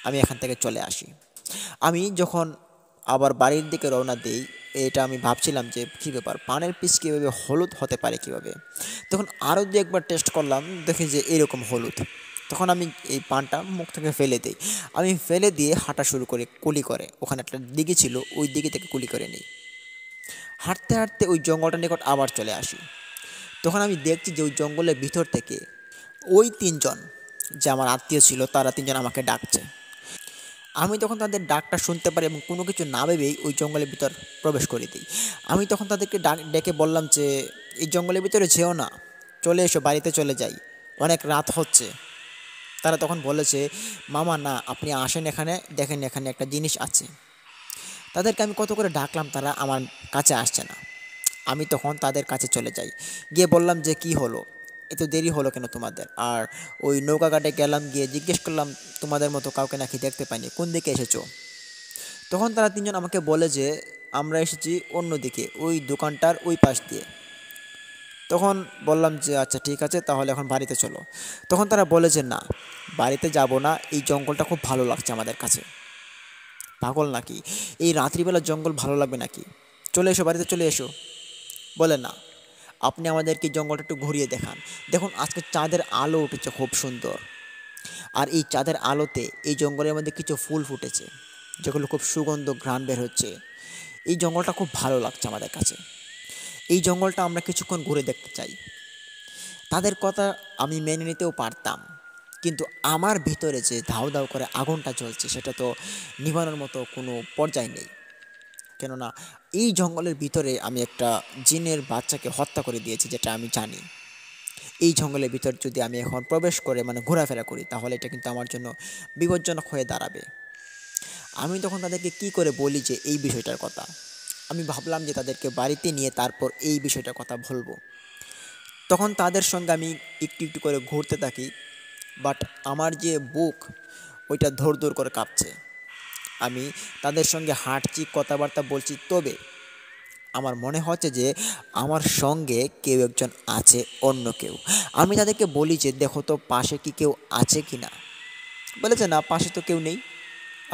আমি এখান থেকে চলে আসি। আমি যখন আবার বাড়ির দিকে রওনা দিই, এটা আমি ভাবছিলাম যে কী ব্যাপার, পানের পিস কীভাবে হলুদ হতে পারে কীভাবে। তখন আরও দু একবার টেস্ট করলাম, দেখি যে এরকম হলুদ। তখন আমি এই পানটা মুখ থেকে ফেলে দিই। আমি ফেলে দিয়ে হাঁটা শুরু করি কুলি করে, ওখানে একটা দিঘি ছিল, ওই দিঘি থেকে কুলি করে নিই। হাঁটতে হাঁটতে ওই জঙ্গলটার নিকট আবার চলে আসি। তখন আমি দেখছি যে ওই জঙ্গলের ভিতর থেকে ওই তিনজন যে আমার আত্মীয় ছিল, তারা তিনজন আমাকে ডাকছে। আমি তখন তাদের ডাকটা শুনতে পারি এবং কোনো কিছু না ভেবেই ওই জঙ্গলের ভিতর প্রবেশ করে দিই। আমি তখন তাদেরকে ডেকে বললাম যে এই জঙ্গলের ভিতরে যেও না, চলে এসো, বাড়িতে চলে যাই, অনেক রাত হচ্ছে। তারা তখন বলেছে, মামা না, আপনি আসেন এখানে, দেখেন এখানে একটা জিনিস আছে। তাদেরকে আমি কত করে ডাকলাম, তারা আমার কাছে আসছে না। আমি তখন তাদের কাছে চলে যাই, গিয়ে বললাম যে কি হলো, এত দেরি হলো কেন তোমাদের? আর ওই নৌকা ঘাটে গেলাম, গিয়ে জিজ্ঞেস করলাম তোমাদের মতো কাউকে নাকি দেখতে পাইনি, কোন দিকে এসেছো? তখন তারা তিনজন আমাকে বলে যে আমরা এসেছি অন্যদিকে, ওই দোকানটার ওই পাশ দিয়ে। তখন বললাম যে আচ্ছা ঠিক আছে, তাহলে এখন বাড়িতে চলো। তখন তারা বলে যে না, বাড়িতে যাব না, এই জঙ্গলটা খুব ভালো লাগছে আমাদের কাছে। পাগল নাকি? এই রাত্রিবেলা জঙ্গল ভালো লাগবে নাকি? চলে এসো, বাড়িতে চলে এসো। বলে না, আপনি আমাদেরকে জঙ্গলটা একটু ঘুরিয়ে দেখান। দেখুন আজকে চাঁদের আলো উঠেছে খুব সুন্দর, আর এই চাঁদের আলোতে এই জঙ্গলের মধ্যে কিছু ফুল ফুটেছে যেগুলো খুব সুগন্ধ ঘ্রাণ বের হচ্ছে। এই জঙ্গলটা খুব ভালো লাগছে আমাদের কাছে, এই জঙ্গলটা আমরা কিছুক্ষণ ঘুরে দেখতে চাই। তাদের কথা আমি মেনে নিতেও পারতাম, কিন্তু আমার ভিতরে যে ধাউ ধাউ করে আগুনটা জ্বলছে সেটা তো নিভানোর মতো কোনো পর্যায় নেই। কেননা এই জঙ্গলের ভিতরে আমি একটা জিনের বাচ্চাকে হত্যা করে দিয়েছি, যেটা আমি জানি। এই জঙ্গলের ভিতর যদি আমি এখন প্রবেশ করে মানে ঘোরাফেরা করি তাহলে এটা কিন্তু আমার জন্য বিপজ্জনক হয়ে দাঁড়াবে। আমি তখন তাদেরকে কি করে বলি যে এই বিষয়টার কথা। আমি ভাবলাম যে তাদেরকে বাড়িতে নিয়ে তারপর এই বিষয়টার কথা বলবো। তখন তাদের সঙ্গে আমি একটু একটু করে ঘুরতে থাকি, বাট আমার যে বুক ওইটা ধর ধর করে কাঁপছে। আমি তাদের সঙ্গে হাঁটছি, কথাবার্তা বলছি, তবে আমার মনে হচ্ছে যে আমার সঙ্গে কেউ একজন আছে, অন্য কেউ। আমি তাদেরকে বলি যে দেখো তো পাশে কি কেউ আছে কি না। বলেছে না, পাশে তো কেউ নেই,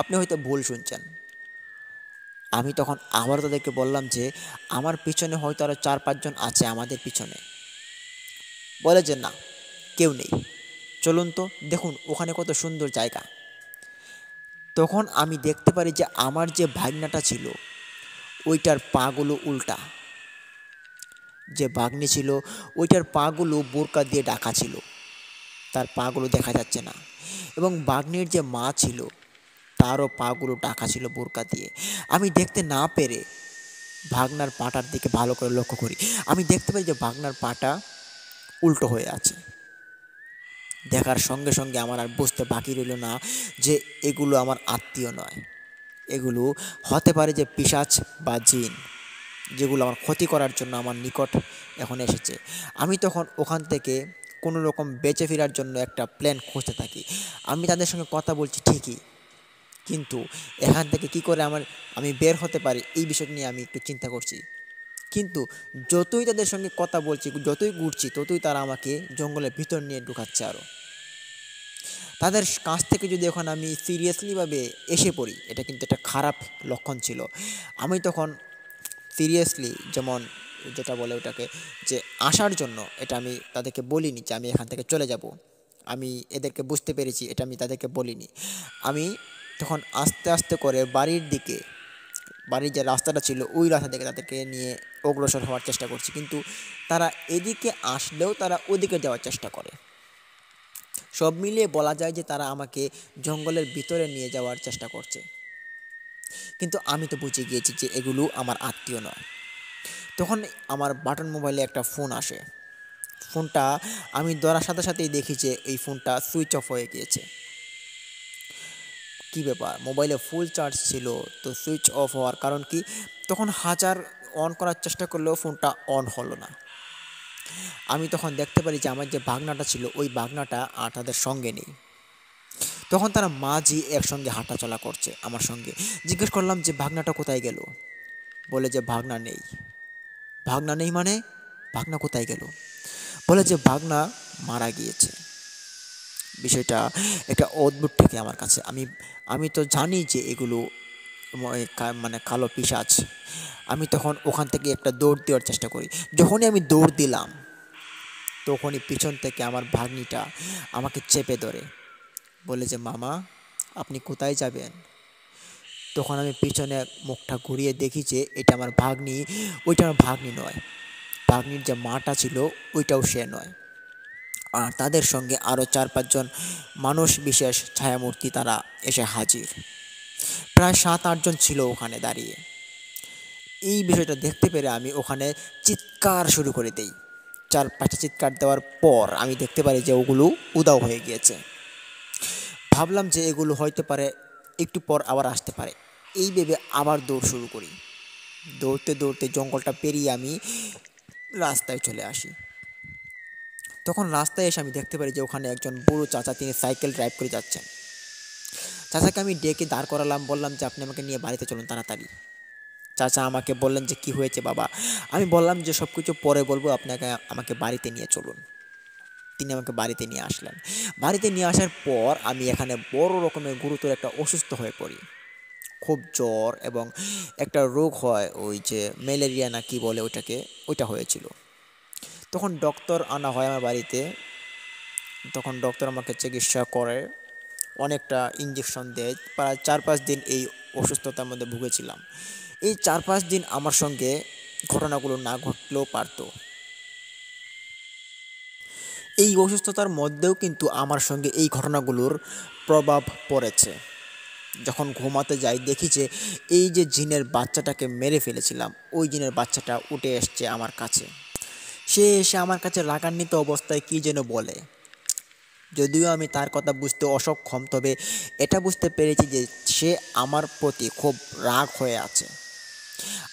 আপনি হয়তো ভুল শুনছেন। আমি তখন আবার তাদেরকে বললাম যে আমার পিছনে হয়তো আরও 4-5 জন আছে আমাদের পিছনে। বলে যে না, কেউ নেই, চলুন তো দেখুন ওখানে কত সুন্দর জায়গা। তখন আমি দেখতে পারি যে আমার যে ভাগনাটা ছিল ওইটার পাগুলো উল্টা। যে বাঘনি ছিল ওইটার পাগুলো বোরকা দিয়ে ঢাকা ছিল, তার পাগুলো দেখা যাচ্ছে না। এবং বাঘনির যে মা ছিল তারও পাগুলো ঢাকা ছিল বোরকা দিয়ে। আমি দেখতে না পেরে ভাগনার পাটার দিকে ভালো করে লক্ষ্য করি। আমি দেখতে পাই যে ভাগনার পাটা উল্টো হয়ে আছে। দেখার সঙ্গে সঙ্গে আমার আর বুঝতে বাকি রইল না যে এগুলো আমার আত্মীয় নয়, এগুলো হতে পারে যে পিশাচ বা জিন, যেগুলো আমার ক্ষতি করার জন্য আমার নিকট এখন এসেছে। আমি তখন ওখান থেকে কোনো রকম বেঁচে ফেরার জন্য একটা প্ল্যান খুঁজতে থাকি। আমি তাদের সঙ্গে কথা বলছি ঠিকই, কিন্তু এখান থেকে কি করে আমি বের হতে পারি এই বিষয়টা নিয়ে আমি একটু চিন্তা করছি। কিন্তু যতই তাদের সঙ্গে কথা বলছি, যতই ঘুরছি, ততই তারা আমাকে জঙ্গলের ভিতর নিয়ে ঢুকাচ্ছে আরও। তাদের কাছ থেকে যদি এখন আমি সিরিয়াসলিভাবে এসে পড়ি, এটা কিন্তু একটা খারাপ লক্ষণ ছিল। আমি তখন সিরিয়াসলি, যেমন যেটা বলে ওটাকে, যে আসার জন্য এটা আমি তাদেরকে বলিনি যে আমি এখান থেকে চলে যাব। আমি এদেরকে বুঝতে পেরেছি, এটা আমি তাদেরকে বলিনি। আমি তখন আস্তে আস্তে করে বাড়ির দিকে, বাড়ির যে রাস্তাটা ছিল ওই রাস্তা থেকে তাদেরকে নিয়ে অগ্রসর হওয়ার চেষ্টা করছি, কিন্তু তারা এদিকে আসলেও তারা ওদিকে যাওয়ার চেষ্টা করে। সব মিলিয়ে বলা যায় যে তারা আমাকে জঙ্গলের ভিতরে নিয়ে যাওয়ার চেষ্টা করছে। কিন্তু আমি তো বুঝে গিয়েছি যে এগুলো আমার আত্মীয় নয়। তখন আমার বাটন মোবাইলে একটা ফোন আসে। ফোনটা আমি ধরার সাথে সাথেই দেখি যে এই ফোনটা সুইচ অফ হয়ে গিয়েছে। কী ব্যাপার, মোবাইলে ফুল চার্জ ছিল তো সুইচ অফ হওয়ার কারণ কি? তখন হাজার অন করার চেষ্টা করলেও ফোনটা অন হলো না। আমি তখন দেখতে পারি যে আমার যে বাগনাটা ছিল ওই বাগনাটা আর তাদের সঙ্গে নেই। তখন তারা মাঝি একসঙ্গে হাঁটাচলা করছে আমার সঙ্গে। জিজ্ঞেস করলাম যে ভাগনাটা কোথায় গেল? বলে যে ভাগনা নেই। ভাগনা নেই মানে? ভাগনা কোথায় গেল? বলে যে ভাগনা মারা গিয়েছে। বিষয়টা একটা অদ্ভুত থেকে আমার কাছে। আমি আমি তো জানি যে এগুলো মানে কালো পিশাচ। আমি তখন ওখান থেকে একটা দৌড় দেওয়ার চেষ্টা করি। যখনই আমি দৌড় দিলাম তখনই পিছন থেকে আমার ভাগ্নিটা আমাকে চেপে ধরে, বলে যে মামা আপনি কোথায় যাবেন? তখন আমি পিছনে মুখটা ঘুরিয়ে দেখি যে এটা আমার ভাগ্নি। ওইটা আমার ভাগ্নি নয়, ভাগ্নির যে মাটা ছিল ওইটাও সে নয়। আর তাদের সঙ্গে আরও 4-5 জন মানুষ বিশেষ ছায়ামূর্তি তারা এসে হাজির। প্রায় 7-8 জন ছিল ওখানে দাঁড়িয়ে। এই বিষয়টা দেখতে পেরে আমি ওখানে চিৎকার শুরু করে দেই। 4-5টা চিৎকার দেওয়ার পর আমি দেখতে পারি যে ওগুলো উধাও হয়ে গিয়েছে। ভাবলাম যে এগুলো হয়তো পারে একটু পর আবার আসতে পারে, এই ভেবে আবার দৌড় শুরু করি। দৌড়তে দৌড়তে জঙ্গলটা পেরিয়ে আমি রাস্তায় চলে আসি। তখন রাস্তায় এসে আমি দেখতে পারি যে ওখানে একজন বুড়ো চাচা, তিনি সাইকেল ড্রাইভ করে যাচ্ছেন। চাচাকে আমি ডেকে দাঁড় করালাম, বললাম যে আপনি আমাকে নিয়ে বাড়িতে চলুন তাড়াতাড়ি। চাচা আমাকে বললেন যে কি হয়েছে বাবা? আমি বললাম যে সব কিছু পরে বলবো, আপনাকে আমাকে বাড়িতে নিয়ে চলুন। তিনি আমাকে বাড়িতে নিয়ে আসলেন। বাড়িতে নিয়ে আসার পর আমি এখানে বড় রকমের গুরুতর একটা অসুস্থ হয়ে পড়ি। খুব জ্বর এবং একটা রোগ হয়, ওই যে ম্যালেরিয়া না কি বলে ওইটাকে, ওইটা হয়েছিল। তখন ডক্টর আনা হয় আমার বাড়িতে। তখন ডক্টর আমাকে চিকিৎসা করে, অনেকটা ইঞ্জেকশন দেয়। প্রায় 4-5 দিন এই অসুস্থতার মধ্যে ভুগেছিলাম। এই 4-5 দিন আমার সঙ্গে ঘটনাগুলো না ঘটলেও পারতো। এই অসুস্থতার মধ্যেও কিন্তু আমার সঙ্গে এই ঘটনাগুলোর প্রভাব পড়েছে। যখন ঘুমাতে যাই দেখি যে এই যে জিনের বাচ্চাটাকে মেরে ফেলেছিলাম, ওই জিনের বাচ্চাটা উঠে এসছে আমার কাছে। সে এসে আমার কাছে রাগান্বিত অবস্থায় কী যেন বলে। যদিও আমি তার কথা বুঝতে অসক্ষম, তবে এটা বুঝতে পেরেছি যে সে আমার প্রতি খুব রাগ হয়ে আছে।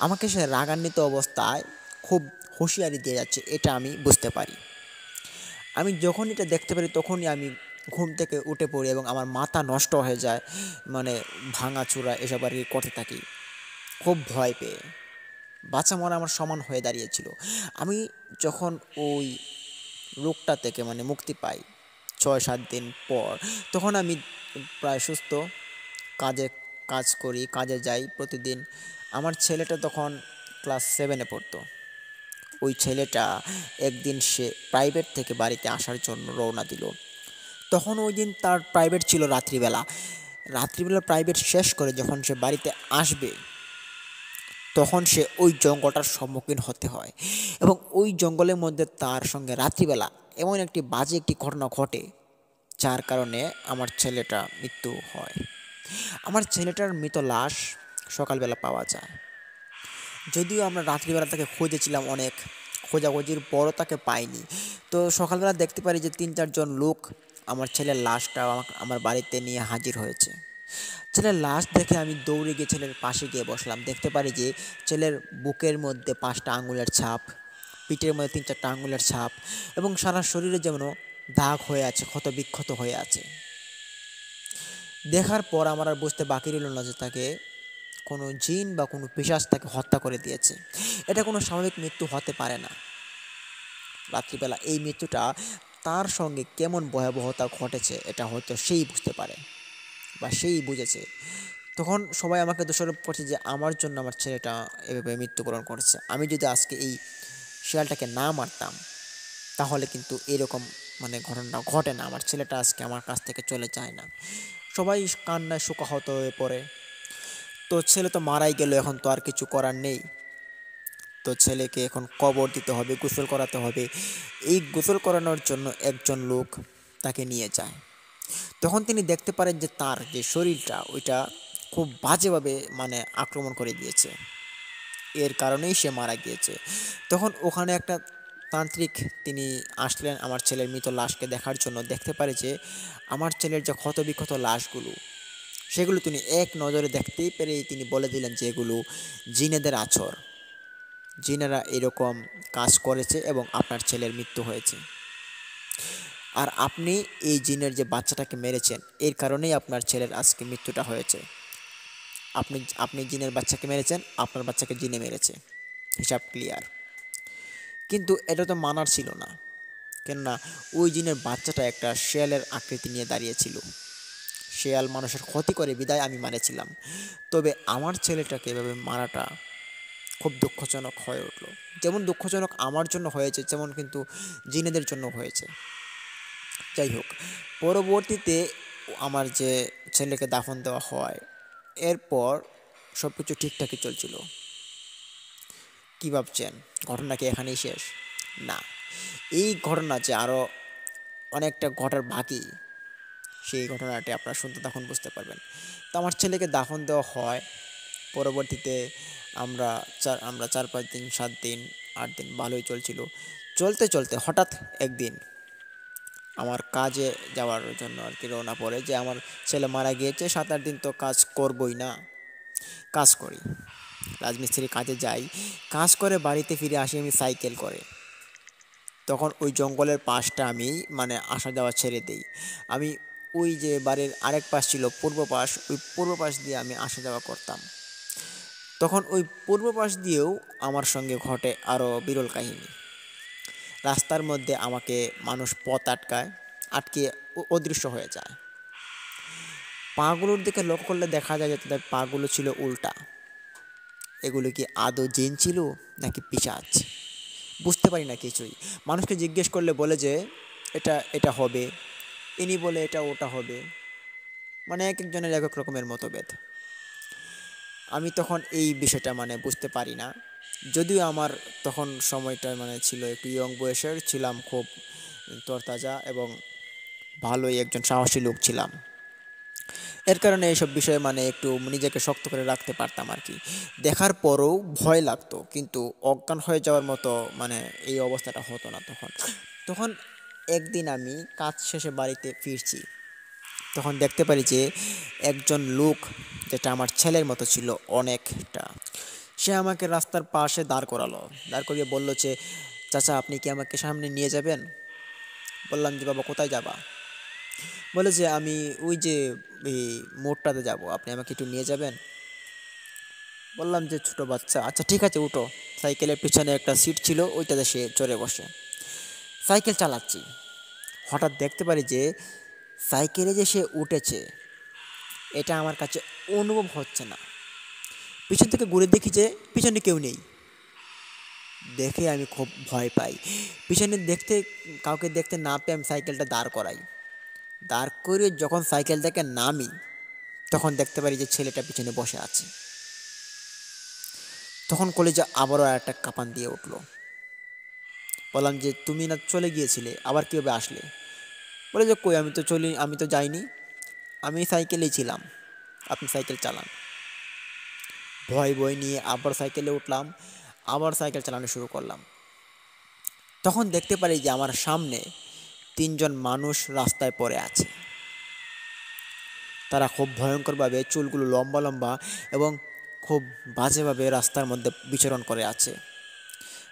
আমাকে সে রাগান্বিত অবস্থায় খুব হুঁশিয়ারি দিয়ে যাচ্ছে, এটা আমি বুঝতে পারি। আমি যখন এটা দেখতে পারি তখনই আমি ঘুম থেকে উঠে পড়ি এবং আমার মাথা নষ্ট হয়ে যায়, মানে ভাঙাচোরা এসব আর কি করতে থাকি খুব ভয় পেয়ে। বাঁচা মরা আমার সমান হয়ে দাঁড়িয়েছিল। আমি যখন ওই রোগটা থেকে মানে মুক্তি পাই 6-7 দিন পর, তখন আমি প্রায় সুস্থ, কাজে কাজ করি, কাজে যাই প্রতিদিন। আমার ছেলেটা তখন ক্লাস 7-এ পড়তো। ওই ছেলেটা একদিন সে প্রাইভেট থেকে বাড়িতে আসার জন্য রওনা দিল। তখন ওই দিন তার প্রাইভেট ছিল রাত্রিবেলা। রাত্রিবেলা প্রাইভেট শেষ করে যখন সে বাড়িতে আসবে, তখন সে ওই জঙ্গলটার সম্মুখীন হতে হয় এবং ওই জঙ্গলের মধ্যে তার সঙ্গে রাত্রিবেলা এমন একটি বাজে একটি ঘটনা ঘটে, যার কারণে আমার ছেলেটা মৃত্যু হয়। আমার ছেলেটার মৃত লাশ সকালবেলা পাওয়া যায়। যদিও আমরা রাত্রিবেলা তাকে খুঁজেছিলাম অনেক, খোঁজাখুঁজির পরও তাকে পাইনি। তো সকালবেলা দেখতে পারি যে 3-4 জন লোক আমার ছেলের লাশটা আমার বাড়িতে নিয়ে হাজির হয়েছে। ছেলের লাশ দেখে আমি দৌড়ে গিয়ে ছেলের পাশে গিয়ে বসলাম। দেখতে পারি যে ছেলের বুকের মধ্যে 5টা আঙুলের ছাপ, পিঠের মধ্যে 3-4টা আঙুলের ছাপ এবং সারা শরীরে যেন দাগ হয়ে আছে, ক্ষত বিক্ষত হয়ে আছে। দেখার পর আমার আর বুঝতে বাকি রইল না যে তাকে কোনো জিন বা কোনো পিশাচ তাকে হত্যা করে দিয়েছে। এটা কোনো স্বাভাবিক মৃত্যু হতে পারে না। রাত্রিবেলা এই মৃত্যুটা তার সঙ্গে কেমন ভয়াবহতা ঘটেছে এটা হয়তো সেই বুঝতে পারে বা সেই বুঝেছে। তখন সবাই আমাকে দোষারোপ করছে যে আমার জন্য আমার ছেলেটা এভাবে মৃত্যুবরণ করেছে। আমি যদি আজকে এই শিয়ালটাকে না মারতাম তাহলে কিন্তু এরকম মানে ঘটনাটা ঘটে না, আমার ছেলেটা আজকে আমার কাছ থেকে চলে যায় না। সবাই কান্নায় শোকাহত হয়ে পড়ে। তো ছেলে তো মারাই গেল, এখন তো আর কিছু করার নেই। তো ছেলেকে এখন কবর দিতে হবে, গোসল করাতে হবে। এই গোসল করানোর জন্য একজন লোক তাকে নিয়ে যায়। তখন তিনি দেখতে পারেন যে তার যে শরীরটা ওইটা খুব বাজেভাবে মানে আক্রমণ করে দিয়েছে, এর কারণেই সে মারা গিয়েছে। তখন ওখানে একটা তান্ত্রিক তিনি আসলেন আমার ছেলের মৃত লাশকে দেখার জন্য। দেখতে পারে যে আমার ছেলের যে ক্ষতবিক্ষত লাশগুলো, সেগুলো তিনি এক নজরে দেখতেই পেরেই তিনি বলে দিলেন যে এগুলো জিনেদের আছর, জিনেরা এরকম কাজ করেছে এবং আপনার ছেলের মৃত্যু হয়েছে। আর আপনি এই জিনের যে বাচ্চাটাকে মেরেছেন, এর কারণেই আপনার ছেলের আজকে মৃত্যুটা হয়েছে। আপনি আপনি জিনের বাচ্চাকে মেরেছেন, আপনার বাচ্চাকে জিনে মেরেছে, হিসাব ক্লিয়ার। কিন্তু এটা তো মানার ছিল না, কেননা ওই জিনের বাচ্চাটা একটা শেয়ালের আকৃতি নিয়ে দাঁড়িয়েছিল। শেয়াল মানুষের ক্ষতি করে বিদায় আমি মারেছিলাম। তবে আমার ছেলেটাকে এভাবে মারাটা খুব দুঃখজনক হয়ে উঠল। যেমন দুঃখজনক আমার জন্য হয়েছে, যেমন কিন্তু জিনেদের জন্য হয়েছে। যাই হোক, পরবর্তীতে আমার যে ছেলেকে দাফন দেওয়া হয়, এরপর সব কিছু ঠিকঠাকই চলছিল। কী ভাবছেন ঘটনা কি এখানেই শেষ? না, এই ঘটনা যে আরও অনেকটা ঘটার বাকি, সেই ঘটনাটি আপনারা শুনতে তখন বুঝতে পারবেন। তো আমার ছেলেকে দাফন দেওয়া হয়। পরবর্তীতে আমরা 4-5 দিন, 7 দিন, 8 দিন ভালোই চলছিল। চলতে চলতে হঠাৎ একদিন আমার কাজে যাওয়ার জন্য আর কি রওনা পড়ে যে আমার ছেলে মারা গিয়েছে, 7-8 দিন তো কাজ করবই না। কাজ করি, রাজমিস্ত্রি কাজে যাই, কাজ করে বাড়িতে ফিরে আসি আমি সাইকেল করে। তখন ওই জঙ্গলের পাশটা আমি মানে আসা যাওয়া ছেড়ে দিই। আমি ওই যে বাড়ির আরেক পাশ ছিল পূর্ব পাশ, ওই পূর্ব পাশ দিয়ে আমি আসা যাওয়া করতাম। তখন ওই পূর্ব পাশ দিয়েও আমার সঙ্গে ঘটে আরও বিরল কাহিনী। রাস্তার মধ্যে আমাকে মানুষ পথ আটকায়, আটকে অদৃশ্য হয়ে যায়। পাগুলোর দিকে লক্ষ্য করলে দেখা যায় যে তাদের পাগুলো ছিল উল্টা। এগুলো কি আদৌ জিন ছিল নাকি পিশাচ? বুঝতে পারি না কিছুই। মানুষকে জিজ্ঞেস করলে বলে যে এটা এটা হবে, ইনি বলে এটা ওটা হবে, মানে এক একজনের এক এক রকমের মতভেদ। আমি তখন এই বিষয়টা মানে বুঝতে পারি না। যদিও আমার তখন সময়টা মানে ছিল একটু ইয়ং বয়সের, ছিলাম খুব তরতাজা এবং ভালোই একজন সাহসী লোক ছিলাম। এর কারণে এইসব বিষয়ে মানে একটু নিজেকে শক্ত করে রাখতে পারতাম আর কি। দেখার পরেও ভয় লাগতো, কিন্তু অজ্ঞান হয়ে যাওয়ার মতো মানে এই অবস্থাটা হতো না তখন। তখন একদিন আমি কাজ শেষে বাড়িতে ফিরছি, তখন দেখতে পারি যে একজন লোক, যেটা আমার ছেলের মতো ছিল অনেকটা, সে আমাকে রাস্তার পাশে দাঁড় করালো। দাঁড় করিয়ে বলল যে চাচা, আপনি কি আমাকে সামনে নিয়ে যাবেন? বললাম যে বাবা, কোথায় যাবা? বলে যে আমি ওই যে এই মোড়টাতে যাব, আপনি আমাকে একটু নিয়ে যাবেন? বললাম যে ছোট বাচ্চা, আচ্ছা ঠিক আছে উঠো। সাইকেলের পিছনে একটা সিট ছিল, ওইটাতে সে চড়ে বসে। সাইকেল চালাচ্ছি, হঠাৎ দেখতে পারি যে সাইকেলে যে সে উঠেছে এটা আমার কাছে অনুভব হচ্ছে না। পিছন থেকে ঘুরে দেখি যে পিছনে কেউ নেই। দেখে আমি খুব ভয় পাই। পিছনে দেখতে কাউকে দেখতে না পেয়ে আমি সাইকেলটা দাঁড় করাই। দাঁড় করে যখন সাইকেল থেকে নামি, তখন দেখতে পারি যে ছেলেটা পিছনে বসে আছে। তখন কলেজে আবারও একটা কাঁপান দিয়ে উঠলো। বললাম যে তুমি না চলে গিয়েছিলে, আবার কীভাবে আসলে? বলে যে কই, আমি তো যাইনি, আমি সাইকেলেই ছিলাম, আপনি সাইকেল চালান। ভয় ভয় নিয়ে আবার সাইকেলে উঠলাম, আবার সাইকেল চালানো শুরু করলাম। তখন দেখতে পারি যে আমার সামনে তিনজন মানুষ রাস্তায় পড়ে আছে। তারা খুব ভয়ঙ্করভাবে, চুলগুলো লম্বা লম্বা এবং খুব বাজেভাবে রাস্তার মধ্যে বিচরণ করে আছে।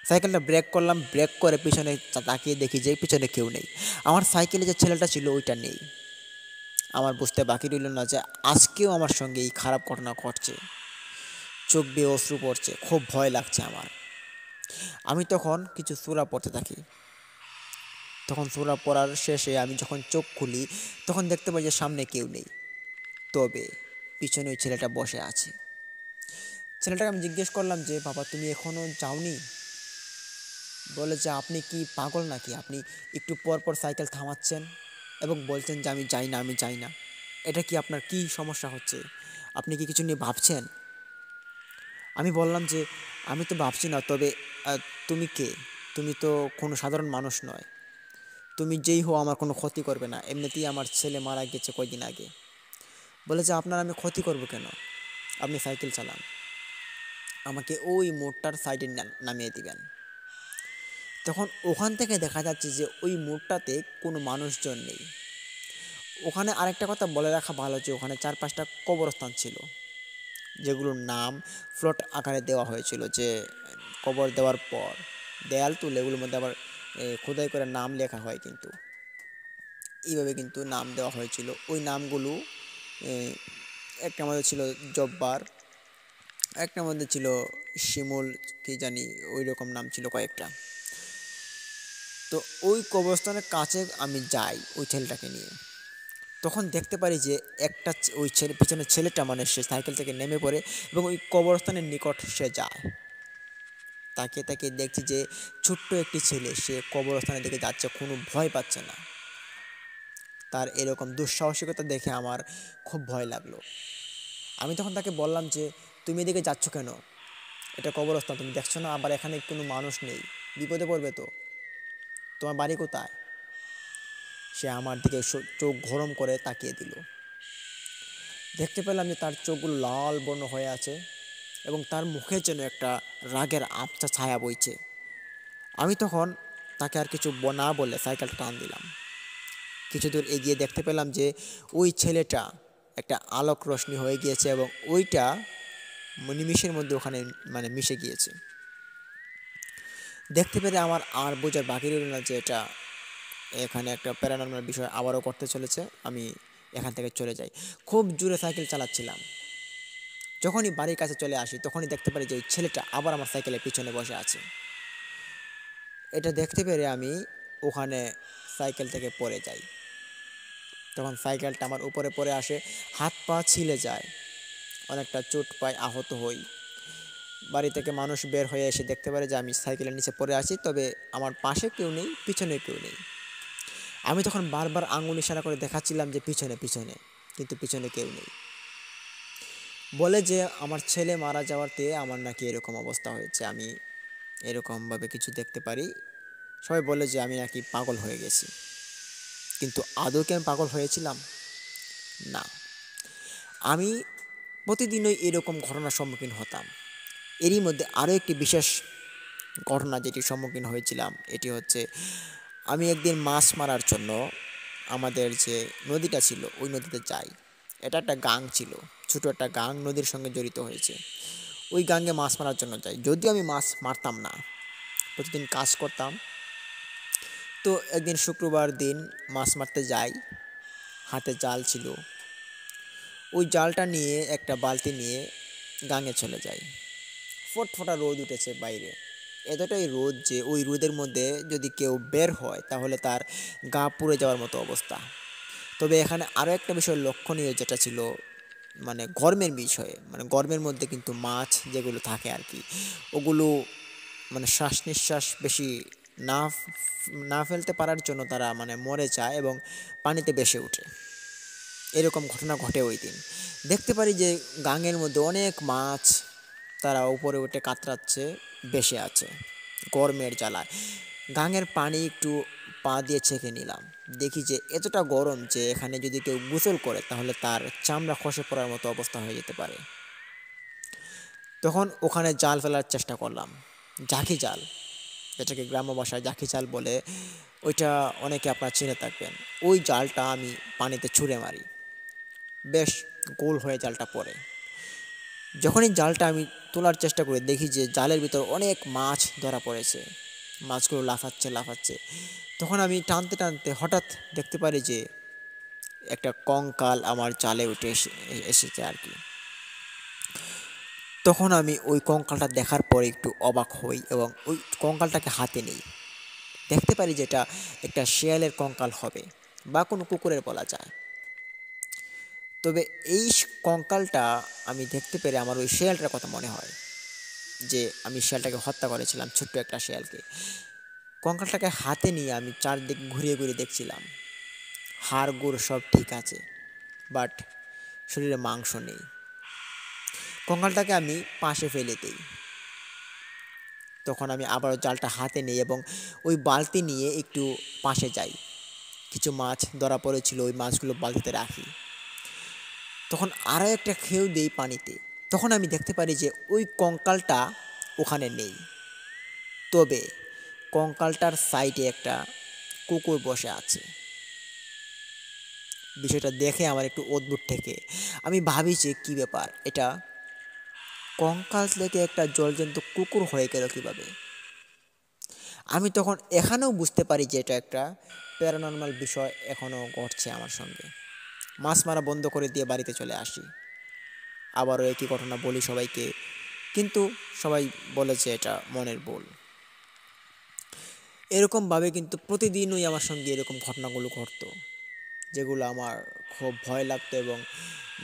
সাইকেলটা ব্রেক করলাম, ব্রেক করে পিছনে তাকিয়ে দেখি যে পিছনে কেউ নেই। আমার সাইকেলে যে ছেলেটা ছিল ওইটা নেই। আমার বুঝতে বাকি রইল না যে আজকেও আমার সঙ্গে এই খারাপ ঘটনা ঘটছে। চোখ বেয়ে অশ্রু পড়ছে, খুব ভয় লাগছে আমার। আমি তখন কিছু সূরা পড়তে থাকি। তখন সূরা পড়ার শেষে আমি যখন চোখ খুলি, তখন দেখতে পাই যে সামনে কেউ নেই, তবে পিছনে ওই ছেলেটা বসে আছে। ছেলেটাকে আমি জিজ্ঞেস করলাম যে বাবা, তুমি এখনও যাওনি? বলে যে আপনি কি পাগল নাকি? আপনি একটু পর পর সাইকেল থামাচ্ছেন এবং বলছেন যে আমি যাই না, আমি যাই না। এটা কি আপনার কি সমস্যা হচ্ছে? আপনি কি কিছু নিয়ে ভাবছেন? আমি বললাম যে আমি তো ভাবছি না, তবে তুমি কে? তুমি তো কোনো সাধারণ মানুষ নয়। তুমি যেই হও আমার কোনো ক্ষতি করবে না, এমনিতেই আমার ছেলে মারা গেছে কয়দিন আগে। বলে যে আপনার আমি ক্ষতি করব কেন? আপনি সাইকেল চালান, আমাকে ওই মোড়টার সাইডে নামিয়ে দিবেন। তখন ওখান থেকে দেখা যাচ্ছে যে ওই মোড়টাতে কোনো মানুষজন নেই। ওখানে আরেকটা কথা বলে রাখা ভালো যে ওখানে 4-5টা কবরস্থান ছিল, যেগুলোর নাম ফ্লট আকারে দেওয়া হয়েছিল, যে কবর দেওয়ার পর দেয়াল তুলে এগুলোর মধ্যে আবার খোদাই করে নাম লেখা হয়, কিন্তু এইভাবে কিন্তু নাম দেওয়া হয়েছিল। ওই নামগুলো একটা মধ্যে ছিল জব্বার, একটা মধ্যে ছিল শিমুল, কি জানি ওই রকম নাম ছিল কয়েকটা। তো ওই কবরস্থানের কাছে আমি যাই ওই ছেলেটাকে নিয়ে। তখন দেখতে পারি যে একটা ওই পিছনের ছেলেটা মানে সে সাইকেল থেকে নেমে পড়ে এবং ওই কবরস্থানের নিকট সে যায়। তাকে তাকে দেখছি যে ছোট্ট একটি ছেলে, সে কবরস্থানের দিকে যাচ্ছে, কোনো ভয় পাচ্ছে না। তার এরকম দুঃসাহসিকতা দেখে আমার খুব ভয় লাগলো। আমি তখন তাকে বললাম যে তুমি এদিকে যাচ্ছ কেন? এটা কবরস্থান, তুমি দেখছো না আবার এখানে কোনো মানুষ নেই, বিপদে পড়বে তো। তোমার বাড়ি কোথায়? সে আমার দিকে চোখ গরম করে তাকিয়ে দিল। দেখতে পেলাম যে তার চোখগুলো লাল বর্ণ হয়ে আছে এবং তার মুখে যেন একটা রাগের আবছা ছায়া বইছে। আমি তখন তাকে আর কিছু না বলে সাইকেলটা টান দিলাম। কিছু দূর এগিয়ে দেখতে পেলাম যে ওই ছেলেটা একটা আলোক রোশনি হয়ে গিয়েছে এবং ওইটা নিমিষের মধ্যে ওখানে মানে মিশে গিয়েছে। দেখতে পেরে আমার আর বোঝার বাকি রইল না যে এটা এখানে একটা প্যারানর্মাল বিষয় আবারও করতে চলেছে। আমি এখান থেকে চলে যাই। খুব জোরে সাইকেল চালাচ্ছিলাম। যখনই বাড়ির কাছে চলে আসি তখনই দেখতে পারি যে ওই ছেলেটা আবার আমার সাইকেলের পিছনে বসে আছে। এটা দেখতে পেরে আমি ওখানে সাইকেল থেকে পড়ে যাই। তখন সাইকেলটা আমার উপরে পড়ে আসে, হাত পা ছিলে যায়, অনেকটা চোট পাই, আহত হই। বাড়ি থেকে মানুষ বের হয়ে এসে দেখতে পারে যে আমি সাইকেলের নিচে পড়ে আছি, তবে আমার পাশে কেউ নেই, পিছনে কেউ নেই। আমি তখন বারবার আঙুল ইশারা করে দেখাচ্ছিলাম যে পিছনে পিছনে, কিন্তু পিছনে কেউ নেই। বলে যে আমার ছেলে মারা যাওয়াতে আমার নাকি এরকম অবস্থা হয়েছে, আমি এরকমভাবে কিছু দেখতে পারি। সবাই বলে যে আমি নাকি পাগল হয়ে গেছি, কিন্তু আদৌ কি আমি পাগল হয়েছিলাম? না। আমি প্রতিদিনই এরকম ঘটনার সম্মুখীন হতাম। এরই মধ্যে আরও একটি বিশেষ ঘটনা যেটির সম্মুখীন হয়েছিলাম, এটি হচ্ছে আমি একদিন মাছ মারার জন্য আমাদের যে নদীটা ছিল ওই নদীতে যাই। এটা একটা গাং ছিল, ছোটো একটা গাং নদীর সঙ্গে জড়িত হয়েছে। ওই গাঙে মাছ মারার জন্য যাই, যদিও আমি মাছ মারতাম না, প্রতিদিন কাজ করতাম। তো একদিন শুক্রবার দিন মাছ মারতে যাই, হাতে জাল ছিল। ওই জালটা নিয়ে একটা বালতি নিয়ে গাঙে চলে যাই। ফটফটা রোদ উঠেছে বাইরে, এতটাই রোদ যে ওই রোদের মধ্যে যদি কেউ বের হয় তাহলে তার গা পুড়ে যাওয়ার মতো অবস্থা। তবে এখানে আরও একটা বিষয় লক্ষণীয় যেটা ছিল, মানে গরমের বিষয়ে, মানে গরমের মধ্যে কিন্তু মাছ যেগুলো থাকে আর কি, ওগুলো মানে শ্বাস নিঃশ্বাস বেশি না না ফেলতে পারার জন্য তারা মানে মরে যায় এবং পানিতে ভেসে ওঠে। এরকম ঘটনা ঘটে ওই দিন। দেখতে পারি যে গাঙের মধ্যে অনেক মাছ, তারা উপরে উঠে কাতরাচ্ছে, ভেসে আছে গরমের জ্বালায়। গাঙের পানি একটু পা দিয়ে ছেঁকে নিলাম, দেখি যে এতটা গরম যে এখানে যদি কেউ গোসল করে তাহলে তার চামড়া খসে পড়ার মতো অবস্থা হয়ে যেতে পারে। তখন ওখানে জাল ফেলার চেষ্টা করলাম, জাকি জাল, যেটাকে গ্রাম্য ভাষায় জাকি জাল বলে, ওইটা অনেকে আপনারা চিনে থাকবেন। ওই জালটা আমি পানিতে ছুঁড়ে মারি, বেশ গোল হয়ে জালটা পড়ে। যখনই জালটা আমি তোলার চেষ্টা করি দেখি যে জালের ভিতর অনেক মাছ ধরা পড়েছে, মাছগুলো লাফাচ্ছে লাফাচ্ছে। তখন আমি টানতে টানতে হঠাৎ দেখতে পারি যে একটা কঙ্কাল আমার জালে উঠে এসেছে আর কি। তখন আমি ওই কঙ্কালটা দেখার পরে একটু অবাক হই এবং ওই কঙ্কালটাকে হাতে নিই। দেখতে পারি যে এটা একটা শেয়ালের কঙ্কাল হবে বা কোনো কুকুরের বলা যায়। তবে এই কঙ্কালটা আমি দেখতে পেরে আমার ওই শেয়ালটার কথা মনে হয় যে আমি শেয়ালটাকে হত্যা করেছিলাম, ছোট্ট একটা শেয়ালকে। কঙ্কালটাকে হাতে নিয়ে আমি চারদিক ঘুরিয়ে ঘুরিয়ে দেখছিলাম, হাড় গোড় সব ঠিক আছে, বাট শরীরে মাংস নেই। কঙ্কালটাকে আমি পাশে ফেলে দিই। তখন আমি আবারও জালটা হাতে নিই এবং ওই বালতি নিয়ে একটু পাশে যাই। কিছু মাছ ধরা পড়েছিল, ওই মাছগুলো বালতিতে রাখি। তখন আরও একটা খেউ দিই পানিতে। তখন আমি দেখতে পারি যে ওই কঙ্কালটা ওখানে নেই, তবে কঙ্কালটার সাইডে একটা কুকুর বসে আছে। বিষয়টা দেখে আমার একটু অদ্ভুত ঠেকে। আমি ভাবি যে কী ব্যাপার, এটা কঙ্কাল থেকে একটা জলজন্ত কুকুর হয়ে গেল কীভাবে। আমি তখন এখানেও বুঝতে পারি যে এটা একটা প্যারানর্মাল বিষয় এখনও ঘটছে আমার সঙ্গে। মাছ মারা বন্ধ করে দিয়ে বাড়িতে চলে আসি, আবারও একই ঘটনা বলি সবাইকে, কিন্তু সবাই বলে যে এটা মনের ভুল। এরকমভাবে কিন্তু প্রতিদিনই আমার সঙ্গে এরকম ঘটনাগুলো ঘটতো, যেগুলো আমার খুব ভয় লাগতো এবং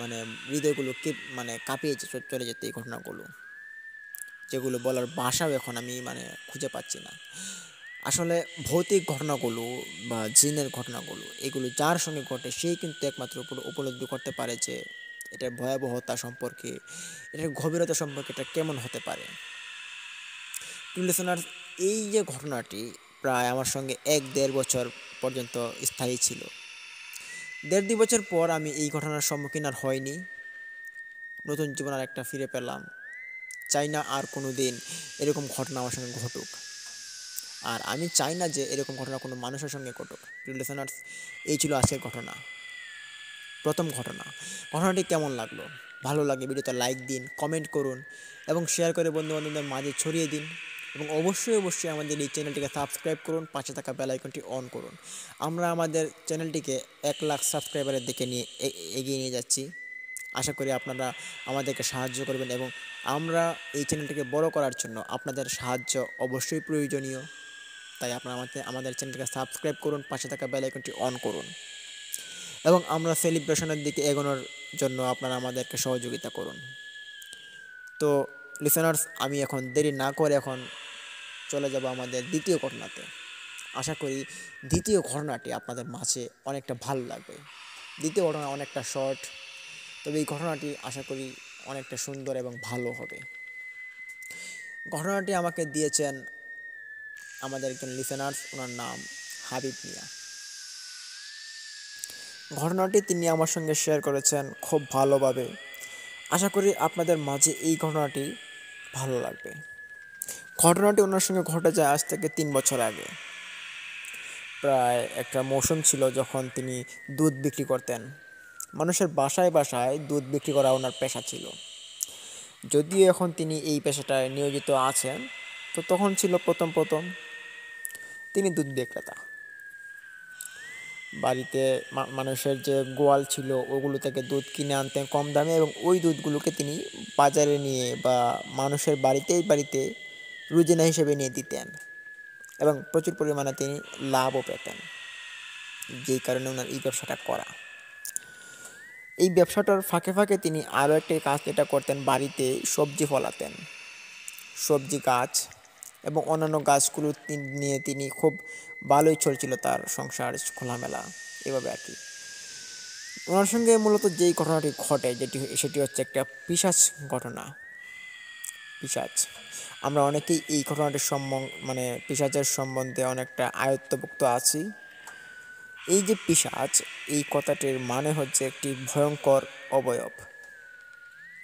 মানে হৃদয়গুলো মানে কাঁপিয়ে চলে যেত এই ঘটনাগুলো, যেগুলো বলার ভাষাও এখন আমি মানে খুঁজে পাচ্ছি না। আসলে ভৌতিক ঘটনাগুলো বা জিনের ঘটনাগুলো, এগুলো যার সঙ্গে ঘটে সেই কিন্তু একমাত্র উপলব্ধি করতে পারে যে এটার ভয়াবহতা সম্পর্কে, এটার গভীরতা সম্পর্কে, এটা কেমন হতে পারে। লিসেনার, এই যে ঘটনাটি প্রায় আমার সঙ্গে 1-1.5 বছর পর্যন্ত স্থায়ী ছিল। 1.5-2 বছর পর আমি এই ঘটনার সম্মুখীন আর হয়নি। নতুন জীবন আর একটা ফিরে পেলাম। চাই না আর কোনো দিন এরকম ঘটনা আমার সঙ্গে ঘটুক, আর আমি চাই না যে এরকম ঘটনা কোনো মানুষের সঙ্গে ঘটুক। লিসেনার্স, এই ছিল আজকের ঘটনা, প্রথম ঘটনা। ঘটনাটি কেমন লাগলো? ভালো লাগে ভিডিওতে লাইক দিন, কমেন্ট করুন এবং শেয়ার করে বন্ধুবান্ধবদের মাঝে ছড়িয়ে দিন। এবং অবশ্যই অবশ্যই আমাদের এই চ্যানেলটিকে সাবস্ক্রাইব করুন, পাশে থাকা বেল আইকনটি অন করুন। আমরা আমাদের চ্যানেলটিকে 1 লাখ সাবস্ক্রাইবারের দিকে নিয়ে এগিয়ে নিয়ে যাচ্ছি। আশা করি আপনারা আমাদেরকে সাহায্য করবেন এবং আমরা এই চ্যানেলটিকে বড় করার জন্য আপনাদের সাহায্য অবশ্যই প্রয়োজনীয়। তাই আপনারা আমাদের চ্যানেলটিকে সাবস্ক্রাইব করুন, পাশে থাকা বেল আইকনটি অন করুন। এবং আমরা সেলিব্রেশনের দিকে এগোনোর জন্য আপনারা আমাদেরকে সহযোগিতা করুন। তো লিসেনার্স, আমি এখন দেরি না করে এখন চলে যাব আমাদের দ্বিতীয় ঘটনাতে। আশা করি দ্বিতীয় ঘটনাটি আপনাদের মাঝে অনেকটা ভালো লাগবে। দ্বিতীয় ঘটনা অনেকটা শর্ট, তবে এই ঘটনাটি আশা করি অনেকটা সুন্দর এবং ভালো হবে। ঘটনাটি আমাকে দিয়েছেন আমাদের একজন লিসেনার্স, ওনার নাম হাবিব মিয়া। ঘটনাটি তিনি আমার সঙ্গে শেয়ার করেছেন খুব ভালোভাবে। আশা করি আপনাদের মাঝে এই ঘটনাটি ভালো লাগবে। ঘটনাটি ওনার সঙ্গে ঘটে যায় আজ থেকে 3 বছর আগে। প্রায় একটা মৌসুম ছিল যখন তিনি দুধ বিক্রি করতেন। মানুষের বাসায় বাসায় দুধ বিক্রি করা ওনার পেশা ছিল। যদিও এখন তিনি এই পেশাটায় নিয়োজিত আছেন, তো তখন ছিল প্রথম প্রথম তিনি দুধ বিক্রেতা। বাড়িতে মানুষের যে গোয়াল ছিল ওগুলো থেকে দুধ কিনে আনতেন কম দামে, এবং ওই দুধগুলোকে তিনি বাজারে নিয়ে বা মানুষের বাড়িতে রুজিনা হিসেবে নিয়ে দিতেন, এবং প্রচুর পরিমাণে তিনি লাভও পেতেন। যেই কারণে ওনার এই ব্যবসাটা করা। এই ব্যবসাটার ফাঁকে ফাঁকে তিনি আরও একটি কাজ যেটা করতেন, বাড়িতে সবজি ফলাতেন। সবজি গাছ এবং অন্যান্য গাছগুলো নিয়ে তিনি খুব ভালোই চলছিল তার সংসার খোলামেলা এভাবে আর কি। ওনার সঙ্গে মূলত যেই ঘটনাটি ঘটে সেটি হচ্ছে একটা পিশাচ ঘটনা। পিশাচ, আমরা অনেকেই এই ঘটনাটির পিশাচের সম্বন্ধে অনেকটা আয়ত্তভুক্ত আছি। এই যে পিশাচ, এই কথাটির মানে হচ্ছে একটি ভয়ঙ্কর অবয়ব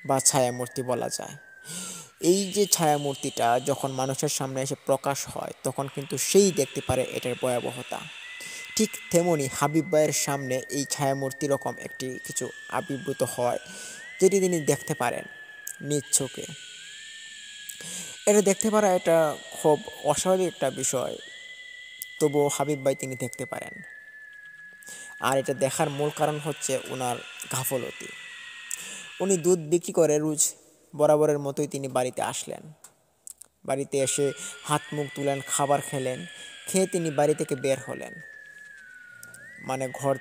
বা ছায়ামূর্তি বলা যায়। এই যে ছায়ামূর্তিটা যখন মানুষের সামনে এসে প্রকাশ হয়, তখন কিন্তু সেই দেখতে পারে এটার ভয়াবহতা। ঠিক তেমনি হাবিব ভাইয়ের সামনে এই ছায়ামূর্তি রকম একটি কিছু আবির্ভূত হয়, যেটি তিনি দেখতে পারেন নিজ চোখে। এটা দেখতে পারা এটা খুব অস্বাভাবিক একটা বিষয়, তবুও হাবিব ভাই তিনি দেখতে পারেন। আর এটা দেখার মূল কারণ হচ্ছে ওনার গাফলতি। উনি দুধ বিক্রি করে রোজ বরাবরের মতোই তিনি বাড়িতে আসলেন। বাড়িতে এসে হাত মুখ ধুলেন, খাবার খেলেন, খেয়ে তিনি বাড়ি থেকে বের হলেন, মানে ঘর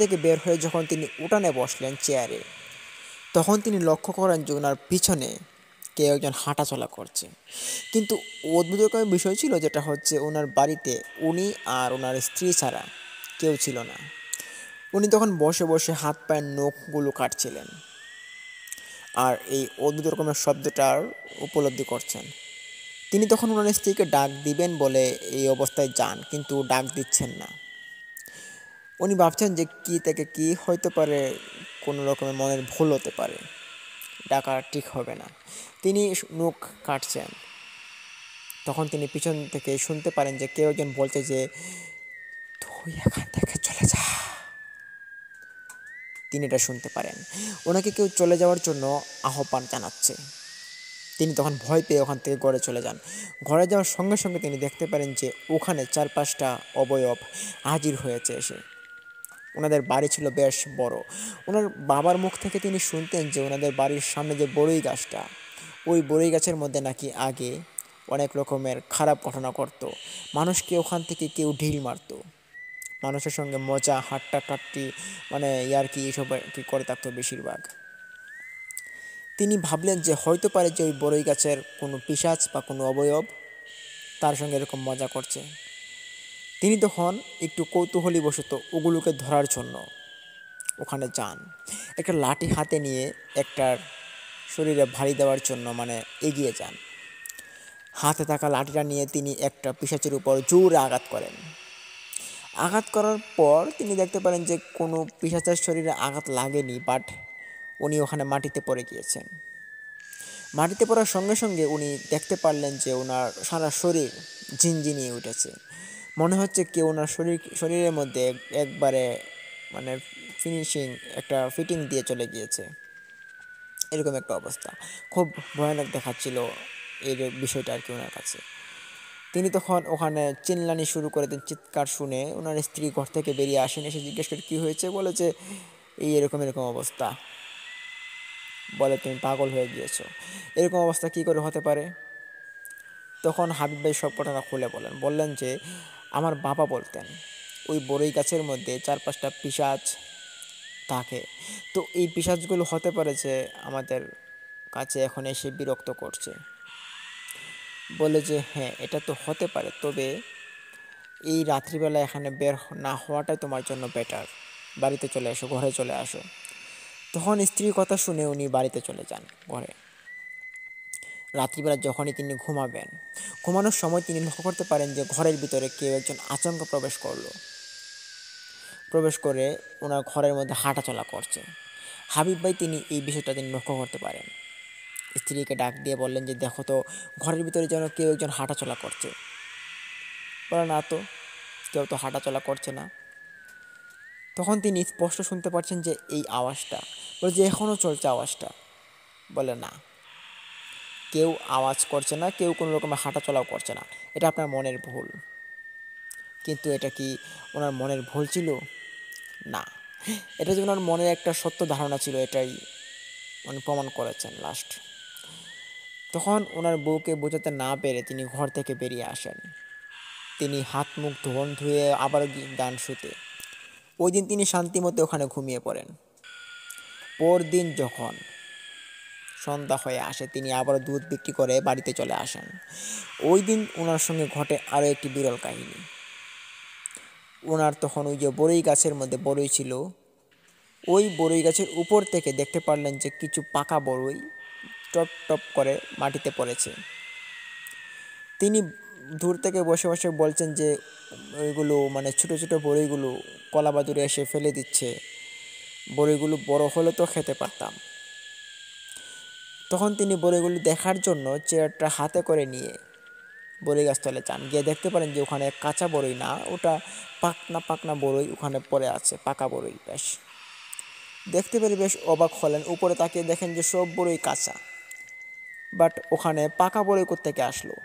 থেকে বের হয়ে যখন তিনি উঠানে বসলেন চেয়ারে, তখন তিনি লক্ষ্য করেন যে ওনার পিছনে কেউ একজন হাঁটাচলা করছে। কিন্তু অদ্ভুত রকমের বিষয় ছিল, যেটা হচ্ছে ওনার বাড়িতে উনি আর ওনার স্ত্রী ছাড়া কেউ ছিল না। উনি তখন বসে বসে হাত পায়ের নখগুলো কাটছিলেন আর এই অদ্ভুত রকমের শব্দটার উপলব্ধি করছেন। তিনি তখন ওনার স্ত্রীকে ডাক দিবেন বলে এই অবস্থায় যান, কিন্তু ডাক দিচ্ছেন না। উনি ভাবছেন যে কি থেকে কি হতে পারে, কোনো রকমের মনের ভুল হতে পারে, ডাকা ঠিক হবে না। তিনি নখ কাটছেন, তখন তিনি পিছন থেকে শুনতে পারেন যে কেউ একজন বলছে যে তুই এখান থেকে চলে যা। তিনি এটা শুনতে পারেন, ওনাকে কেউ চলে যাওয়ার জন্য আহ্বান জানাচ্ছে। তিনি তখন ভয় পেয়ে ওখান থেকে ঘরে চলে যান। ঘরে যাওয়ার সঙ্গে সঙ্গে তিনি দেখতে পারেন যে ওখানে 4-5টা অবয়ব হাজির হয়েছে এসে। ওনাদের বাড়ি ছিল বেশ বড়। ওনার বাবার মুখ থেকে তিনি শুনতেন যে ওনাদের বাড়ির সামনে যে বড়ই গাছটা, ওই বড়ই গাছের মধ্যে নাকি আগে অনেক রকমের খারাপ ঘটনা করত। মানুষকে ওখান থেকে কেউ ঢিল মারত, মানুষের সঙ্গে মজা হাট্টাকাট্টি ইয়ার্কি এইসব কি করে থাকতো বেশিরভাগ। তিনি ভাবলেন যে হয়তো পারে যে ওই বড়ই গাছের কোনো পিশাচ বা কোনো অবয়ব তার সঙ্গে এরকম মজা করছে। তিনি তখন একটু কৌতূহলীবশত ওগুলোকে ধরার জন্য ওখানে যান। একটা লাঠি হাতে নিয়ে একটার শরীরে ভারী দেওয়ার জন্য এগিয়ে যান। হাতে থাকা লাঠিটা নিয়ে তিনি একটা পিশাচের উপর জোরে আঘাত করেন। আঘাত করার পর তিনি দেখতে পারেন যে কোনো পিশাচের শরীরে আঘাত লাগেনি, বাট উনি ওখানে মাটিতে পড়ে গিয়েছেন। মাটিতে পড়ার সঙ্গে সঙ্গে উনি দেখতে পারলেন যে ওনার সারা শরীর ঝিনঝিনিয়ে উঠেছে। মনে হচ্ছে কেউ ওনার শরীরের মধ্যে একবারে ফিনিশিং একটা ফিটিং দিয়ে চলে গিয়েছে, এরকম একটা অবস্থা। খুব ভয়ানক দেখাচ্ছিল এই বিষয়টা আর কি ওনার কাছে। তিনি তখন ওখানে চিল্লানি শুরু করে দেন। চিৎকার শুনে ওনার স্ত্রী ঘর থেকে বেরিয়ে আসেন, এসে জিজ্ঞেস করে কী হয়েছে। বলে যে এরকম অবস্থা। বলে তুমি পাগল হয়ে গিয়েছো, এরকম অবস্থা কী করে হতে পারে। তখন হাবিব ভাই সব ঘটনা খুলে বললেন যে আমার বাবা বলতেন ওই বড়ই গাছের মধ্যে 4-5টা পিশাচ থাকে। তো এই পিশাচগুলো হতে পারে যে আমাদের কাছে এখন এসে বিরক্ত করছে। বলে যে হ্যাঁ, এটা তো হতে পারে, তবে এই রাত্রিবেলা এখানে বের না হওয়াটাই তোমার জন্য বেটার। বাড়িতে চলে আসো, ঘরে চলে আসো। তখন স্ত্রীর কথা শুনে উনি বাড়িতে চলে যান ঘরে। রাত্রিবেলা যখনই তিনি ঘুমাবেন, ঘুমানোর সময় তিনি লক্ষ্য করতে পারেন যে ঘরের ভিতরে কেউ একজন আচমকা প্রবেশ করলো। প্রবেশ করে ওনার ঘরের মধ্যে হাঁটাচলা করছে। হাবিব ভাই তিনি এই বিষয়টা তিনি লক্ষ্য করতে পারেন। স্ত্রীকে ডাক দিয়ে বললেন যে দেখো তো, ঘরের ভিতরে যেন কেউ একজন হাঁটাচলা করছে। বলে না তো, কেউ তো হাঁটাচলা করছে না। তখন তিনি স্পষ্ট শুনতে পাচ্ছেন যে এই আওয়াজটা, বলে যে এখনও চলছে আওয়াজটা। বলে না, কেউ আওয়াজ করছে না, কেউ কোনো রকমের হাঁটাচলাও করছে না, এটা আপনার মনের ভুল। কিন্তু এটা কি ওনার মনের ভুল ছিল? না, এটা যে ওনার মনের একটা সত্য ধারণা ছিল, এটাই উনি প্রমাণ করেছেন লাস্ট। তখন ওনার বউকে বোঝাতে না পেরে তিনি ঘর থেকে বেরিয়ে আসেন। তিনি হাত মুখ ধুয়ে আবারও যান শুতে। ওই দিন তিনি শান্তিমতো ওখানে ঘুমিয়ে পড়েন। পরদিন যখন সন্ধ্যা হয়ে আসে, তিনি আবারও দুধ বিক্রি করে বাড়িতে চলে আসেন। ওই দিন ওনার সঙ্গে ঘটে আরও একটি বিরল কাহিনী। ওনার তখন ওই যে বড়ই গাছের মধ্যে বড়ই ছিল, ওই বড়ই গাছের উপর থেকে দেখতে পারলেন যে কিছু পাকা বড়ই টপ টপ করে মাটিতে পড়েছে। তিনি দূর থেকে বসে বসে বলছেন যে ওইগুলো মানে ছোটো ছোটো বড়িগুলো কলাবাদুরে এসে ফেলে দিচ্ছে, বড়িগুলো বড় হলে তো খেতে পারতাম। তখন তিনি বড়িগুলো দেখার জন্য চেয়ারটা হাতে করে নিয়ে বড়ই গাছতলে যান। গিয়ে দেখতে পারেন যে ওখানে কাঁচা বড়ই না, ওটা পাকনা পাকনা বড়ই ওখানে পড়ে আছে, পাকা বড়ই। বেশ দেখতে পেরে বেশ অবাক হলেন। উপরে তাকিয়ে দেখেন যে সব বড়ই কাঁচা, বাট ওখানে পাকা বড়ই কোত্থেকে আসলো?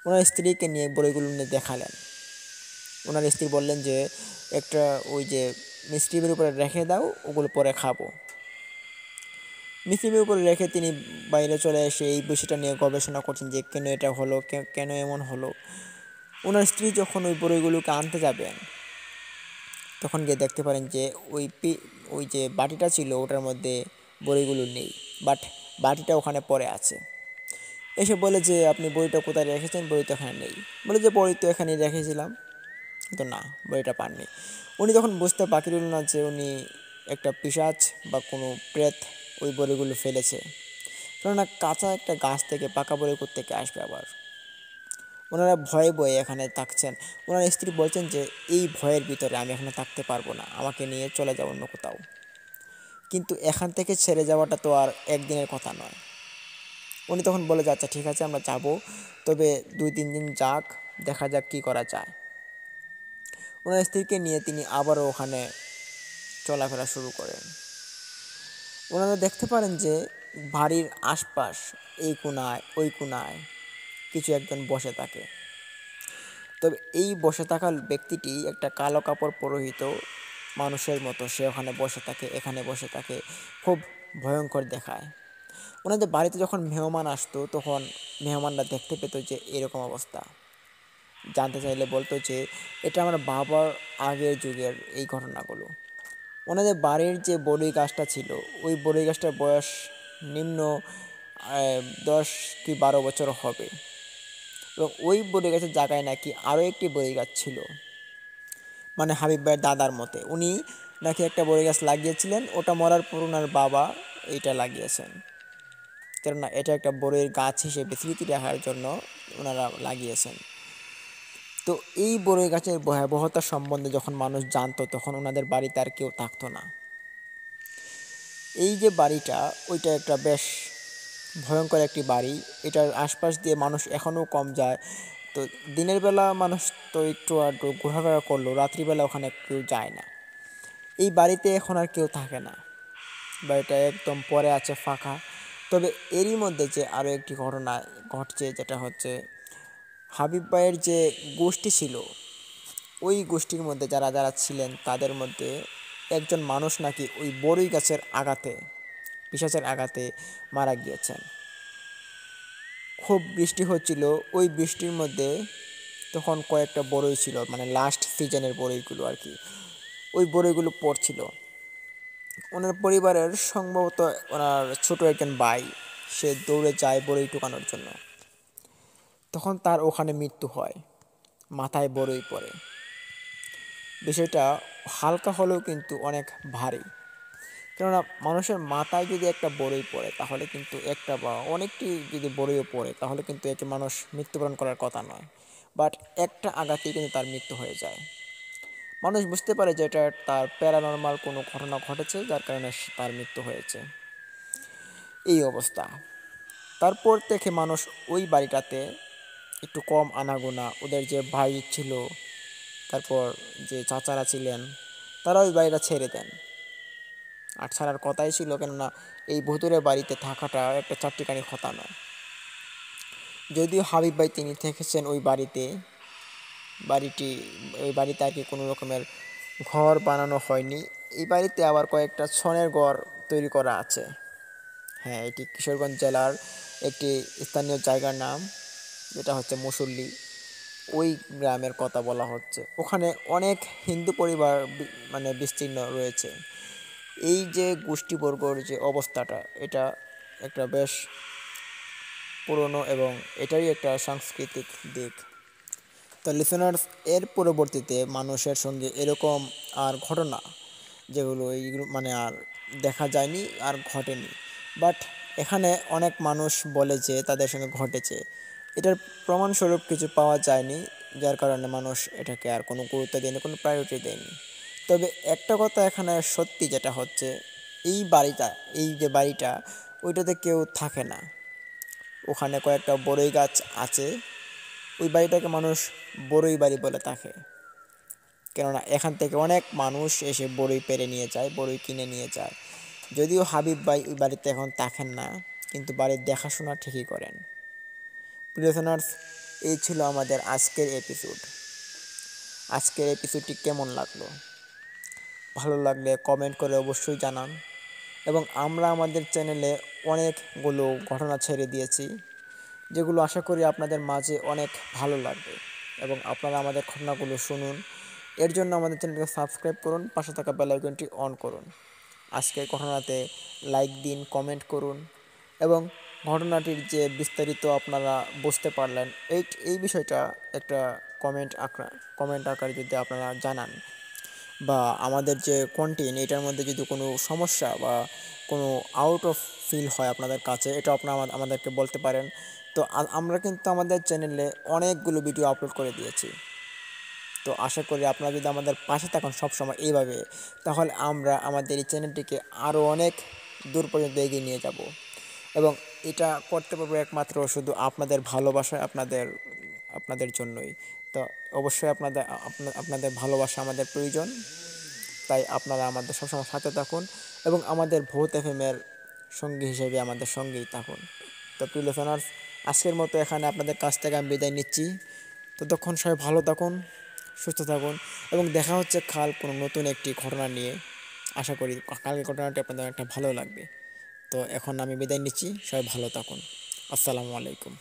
ওনার স্ত্রীকে নিয়ে বড়িগুলো নিয়ে দেখালেন। ওনার স্ত্রী বললেন যে একটা ওই যে মিষ্টির উপরে রেখে দাও, ওগুলো পরে খাবো। মিষ্টির উপরে রেখে তিনি বাইরে চলে এসে এই বিষয়টা নিয়ে গবেষণা করছেন যে কেন এটা হলো, কেন এমন হলো। ওনার স্ত্রী যখন ওই বড়িগুলোকে আনতে যাবেন, তখন গিয়ে দেখতে পারেন যে ওই যে বাটিটা ছিল ওটার মধ্যে বড়িগুলো নেই, বাট বাটিটা ওখানে পড়ে আছে। এসে বলে যে আপনি বড়িটা কোথায় রেখেছেন? বড়ি তো এখানে নেই। বলে যে বড়ি তো এখানে রেখেছিলাম, কিন্তু না, বড়িটা পাননি। উনি তখন বুঝতে বাকি রইল না যে উনি একটা পিশাচ বা কোনো প্রেত ওই বড়িগুলো ফেলেছে। কেননা কাঁচা একটা গাছ থেকে পাকা বড়ি কোত্থেকে আসবে আবার? ওনারা ভয়ে ভয়ে এখানে থাকছেন। ওনার স্ত্রী বলছেন যে এই ভয়ের ভিতরে আমি এখানে থাকতে পারবো না, আমাকে নিয়ে চলে যাও অন্য কোথাও। কিন্তু এখান থেকে ছেড়ে যাওয়াটা তো আর একদিনের কথা নয়। উনি তখন বলে যে আচ্ছা ঠিক আছে, আমরা যাব, তবে 2-3 দিন যাক, দেখা যাক কী করা যায়। ওনার স্ত্রীকে নিয়ে তিনি আবারও ওখানে চলাফেরা শুরু করেন। ওনারা দেখতে পারেন যে বাড়ির আশপাশ এই কোণায় ওই কোণায় কিছু একজন বসে থাকে। তবে এই বসে থাকা ব্যক্তিটি একটা কালো কাপড় পরিহিত মানুষের মতো, সে ওখানে বসে থাকে, এখানে বসে থাকে, খুব ভয়ঙ্কর দেখায়। ওনাদের বাড়িতে যখন মেহমান আসতো, তখন মেহমানরা দেখতে পেত যে এরকম অবস্থা। জানতে চাইলে বলতো যে এটা আমার বাবার আগের যুগের এই ঘটনাগুলো। ওনাদের বাড়ির যে বড়ই গাছটা ছিল, ওই বড়ই গাছটার বয়স নিম্ন 10 কি 12 বছর হবে। এবং ওই বড়ই গাছের জায়গায় নাকি আরও একটি বড়ই গাছ ছিল, মানে হাবিব ভাইয়ের দাদার মতে উনি নাকি একটা বড়ই গাছ লাগিয়েছিলেন, ওটা মরার পর ওনার বাবা এইটা লাগিয়েছেন। কেননা এটা একটা বড়ইয়ের গাছ হিসেবে স্মৃতি রাখার জন্য ওনারা লাগিয়েছেন। তো এই বড়ই গাছের ভয়াবহতা সম্বন্ধে যখন মানুষ জানতো, তখন ওনাদের বাড়িতে আর কেউ থাকতো না। এই যে বাড়িটা, ওইটা একটা বেশ ভয়ঙ্কর একটি বাড়ি। এটার আশপাশ দিয়ে মানুষ এখনও কম যায়। তো দিনের বেলা মানুষ তো একটু আধটু ঘোরাফেরা করলো, রাত্রিবেলা ওখানে কেউ যায় না। এই বাড়িতে এখন আর কেউ থাকে না, বাড়িটা একদম পড়ে আছে ফাঁকা। তবে এরই মধ্যে যে আরও একটি ঘটনা ঘটছে, যেটা হচ্ছে হাবিব ভাইয়ের যে গোষ্ঠী ছিল, ওই গোষ্ঠীর মধ্যে যারা যারা ছিলেন, তাদের মধ্যে একজন মানুষ নাকি ওই বড়ই গাছের আঘাতে, পিশাচের আঘাতে মারা গিয়েছেন। খুব বৃষ্টি হচ্ছিল, ওই বৃষ্টির মধ্যে তখন কয়েকটা বড়ই ছিল, মানে লাস্ট সিজনের বড়ইগুলো আর কি। ওই বড়ইগুলো পড়ছিল। ওনার পরিবারের সম্ভবত ওনার ছোট একজন ভাই, সে দৌড়ে যায় বড়ই টুকানোর জন্য। তখন তার ওখানে মৃত্যু হয়, মাথায় বড়ই পড়ে। বিষয়টা হালকা হলেও কিন্তু অনেক ভারী। কেননা মানুষের মাথায় যদি একটা বড়ই পড়ে তাহলে কিন্তু একটা বা অনেকটি যদি বড়ইও পড়ে তাহলে কিন্তু একে মানুষ মৃত্যুবরণ করার কথা নয়, বাট একটা আঘাতেই কিন্তু তার মৃত্যু হয়ে যায়। মানুষ বুঝতে পারে যে এটা তার প্যারানর্মাল কোনো ঘটনা ঘটেছে, যার কারণে তার মৃত্যু হয়েছে। এই অবস্থা। তারপর থেকে মানুষ ওই বাড়িটাতে একটু কম আনাগোনা, ওদের যে ভাই ছিল, তারপর যে চাচারা ছিলেন, তারা ওই বাড়িটা ছেড়ে দেন। আর ছাড়ার কথাই ছিল, কেননা এই ভূতুরে বাড়িতে থাকাটা একটা চারটিখানি কথা নয়। যদিও হাবিব ভাই তিনি থেকেছেন ওই বাড়িতে, বাড়িটি ওই বাড়িতে আর কি কোনো রকমের ঘর বানানো হয়নি। এই বাড়িতে আবার কয়েকটা ছনের ঘর তৈরি করা আছে। হ্যাঁ, এটি কিশোরগঞ্জ জেলার একটি স্থানীয় জায়গার নাম, যেটা হচ্ছে মুসল্লি। ওই গ্রামের কথা বলা হচ্ছে। ওখানে অনেক হিন্দু পরিবার মানে বিস্তীর্ণ রয়েছে। এই যে গোষ্ঠীবর্গর যে অবস্থাটা, এটা একটা বেশ পুরনো এবং এটারই একটা সাংস্কৃতিক দিক। তো লিসেনার্স, এর পরবর্তীতে মানুষের সঙ্গে এরকম আর ঘটনা যেগুলো এইগুলো মানে আর দেখা যায়নি আর ঘটেনি। বাট এখানে অনেক মানুষ বলে যে তাদের সঙ্গে ঘটেছে। এটার প্রমাণস্বরূপ কিছু পাওয়া যায়নি, যার কারণে মানুষ এটাকে আর কোনো গুরুত্ব দেয়নি, কোনো প্রায়োরিটি দেয়নি। তবে একটা কথা এখানে সত্যি, যেটা হচ্ছে এই বাড়িটা, এই যে বাড়িটা, ওইটাতে কেউ থাকে না। ওখানে কয়েকটা বড়ই গাছ আছে। ওই বাড়িটাকে মানুষ বড়ই বাড়ি বলে থাকে, কেননা এখান থেকে অনেক মানুষ এসে বড়ই পেরে নিয়ে যায়, বড়ই কিনে নিয়ে যায়। যদিও হাবিব ভাই ওই বাড়িতে এখন থাকেন না, কিন্তু বাড়ির দেখাশোনা ঠিকই করেন। প্রিয় লিসেনার্স, এই ছিল আমাদের আজকের এপিসোড। আজকের এপিসোডটি কেমন লাগলো? ভালো লাগলে কমেন্ট করে অবশ্যই জানান। এবং আমরা আমাদের চ্যানেলে অনেকগুলো ঘটনা ছেড়ে দিয়েছি, যেগুলো আশা করি আপনাদের মাঝে অনেক ভালো লাগবে এবং আপনারা আমাদের ঘটনাগুলো শুনুন। এর জন্য আমাদের চ্যানেলকে সাবস্ক্রাইব করুন, পাশে থাকা বেল আইকনটি অন করুন। আজকের ঘটনাতে লাইক দিন, কমেন্ট করুন এবং ঘটনাটির যে বিস্তারিত আপনারা বুঝতে পারলেন এই বিষয়টা একটা কমেন্ট আকারে যদি আপনারা জানান, বা আমাদের যে কন্টেন্ট এটার মধ্যে যদি কোনো সমস্যা বা কোনো আউট অফ ফিল হয় আপনাদের কাছে, এটা আপনারা আমাদেরকে বলতে পারেন। তো আমরা কিন্তু আমাদের চ্যানেলে অনেকগুলো ভিডিও আপলোড করে দিয়েছি। তো আশা করি আপনারা যদি আমাদের পাশে থাকুন সবসময় এইভাবে, তাহলে আমরা আমাদের এই চ্যানেলটিকে আরও অনেক দূর পর্যন্ত এগিয়ে নিয়ে যাব। এবং এটা করতে পারবো একমাত্র শুধু আপনাদের ভালোবাসায়, আপনাদের জন্যই। তো অবশ্যই আপনাদের ভালোবাসা আমাদের প্রয়োজন। তাই আপনারা আমাদের সবসময় সাথে থাকুন এবং আমাদের ভূত এফএমের সঙ্গী হিসেবে আমাদের সঙ্গেই থাকুন। তো প্রিয় লিসেনার্স, আজকের মতো এখানে আপনাদের কাছ থেকে আমি বিদায় নিচ্ছি। ততক্ষণ সবাই ভালো থাকুন, সুস্থ থাকুন এবং দেখা হচ্ছে কাল কোনো নতুন একটি ঘটনা নিয়ে। আশা করি কালকের ঘটনাটি আপনাদের একটা ভালো লাগবে। তো এখন আমি বিদায় নিচ্ছি, সবাই ভালো থাকুন। আসসালামু আলাইকুম।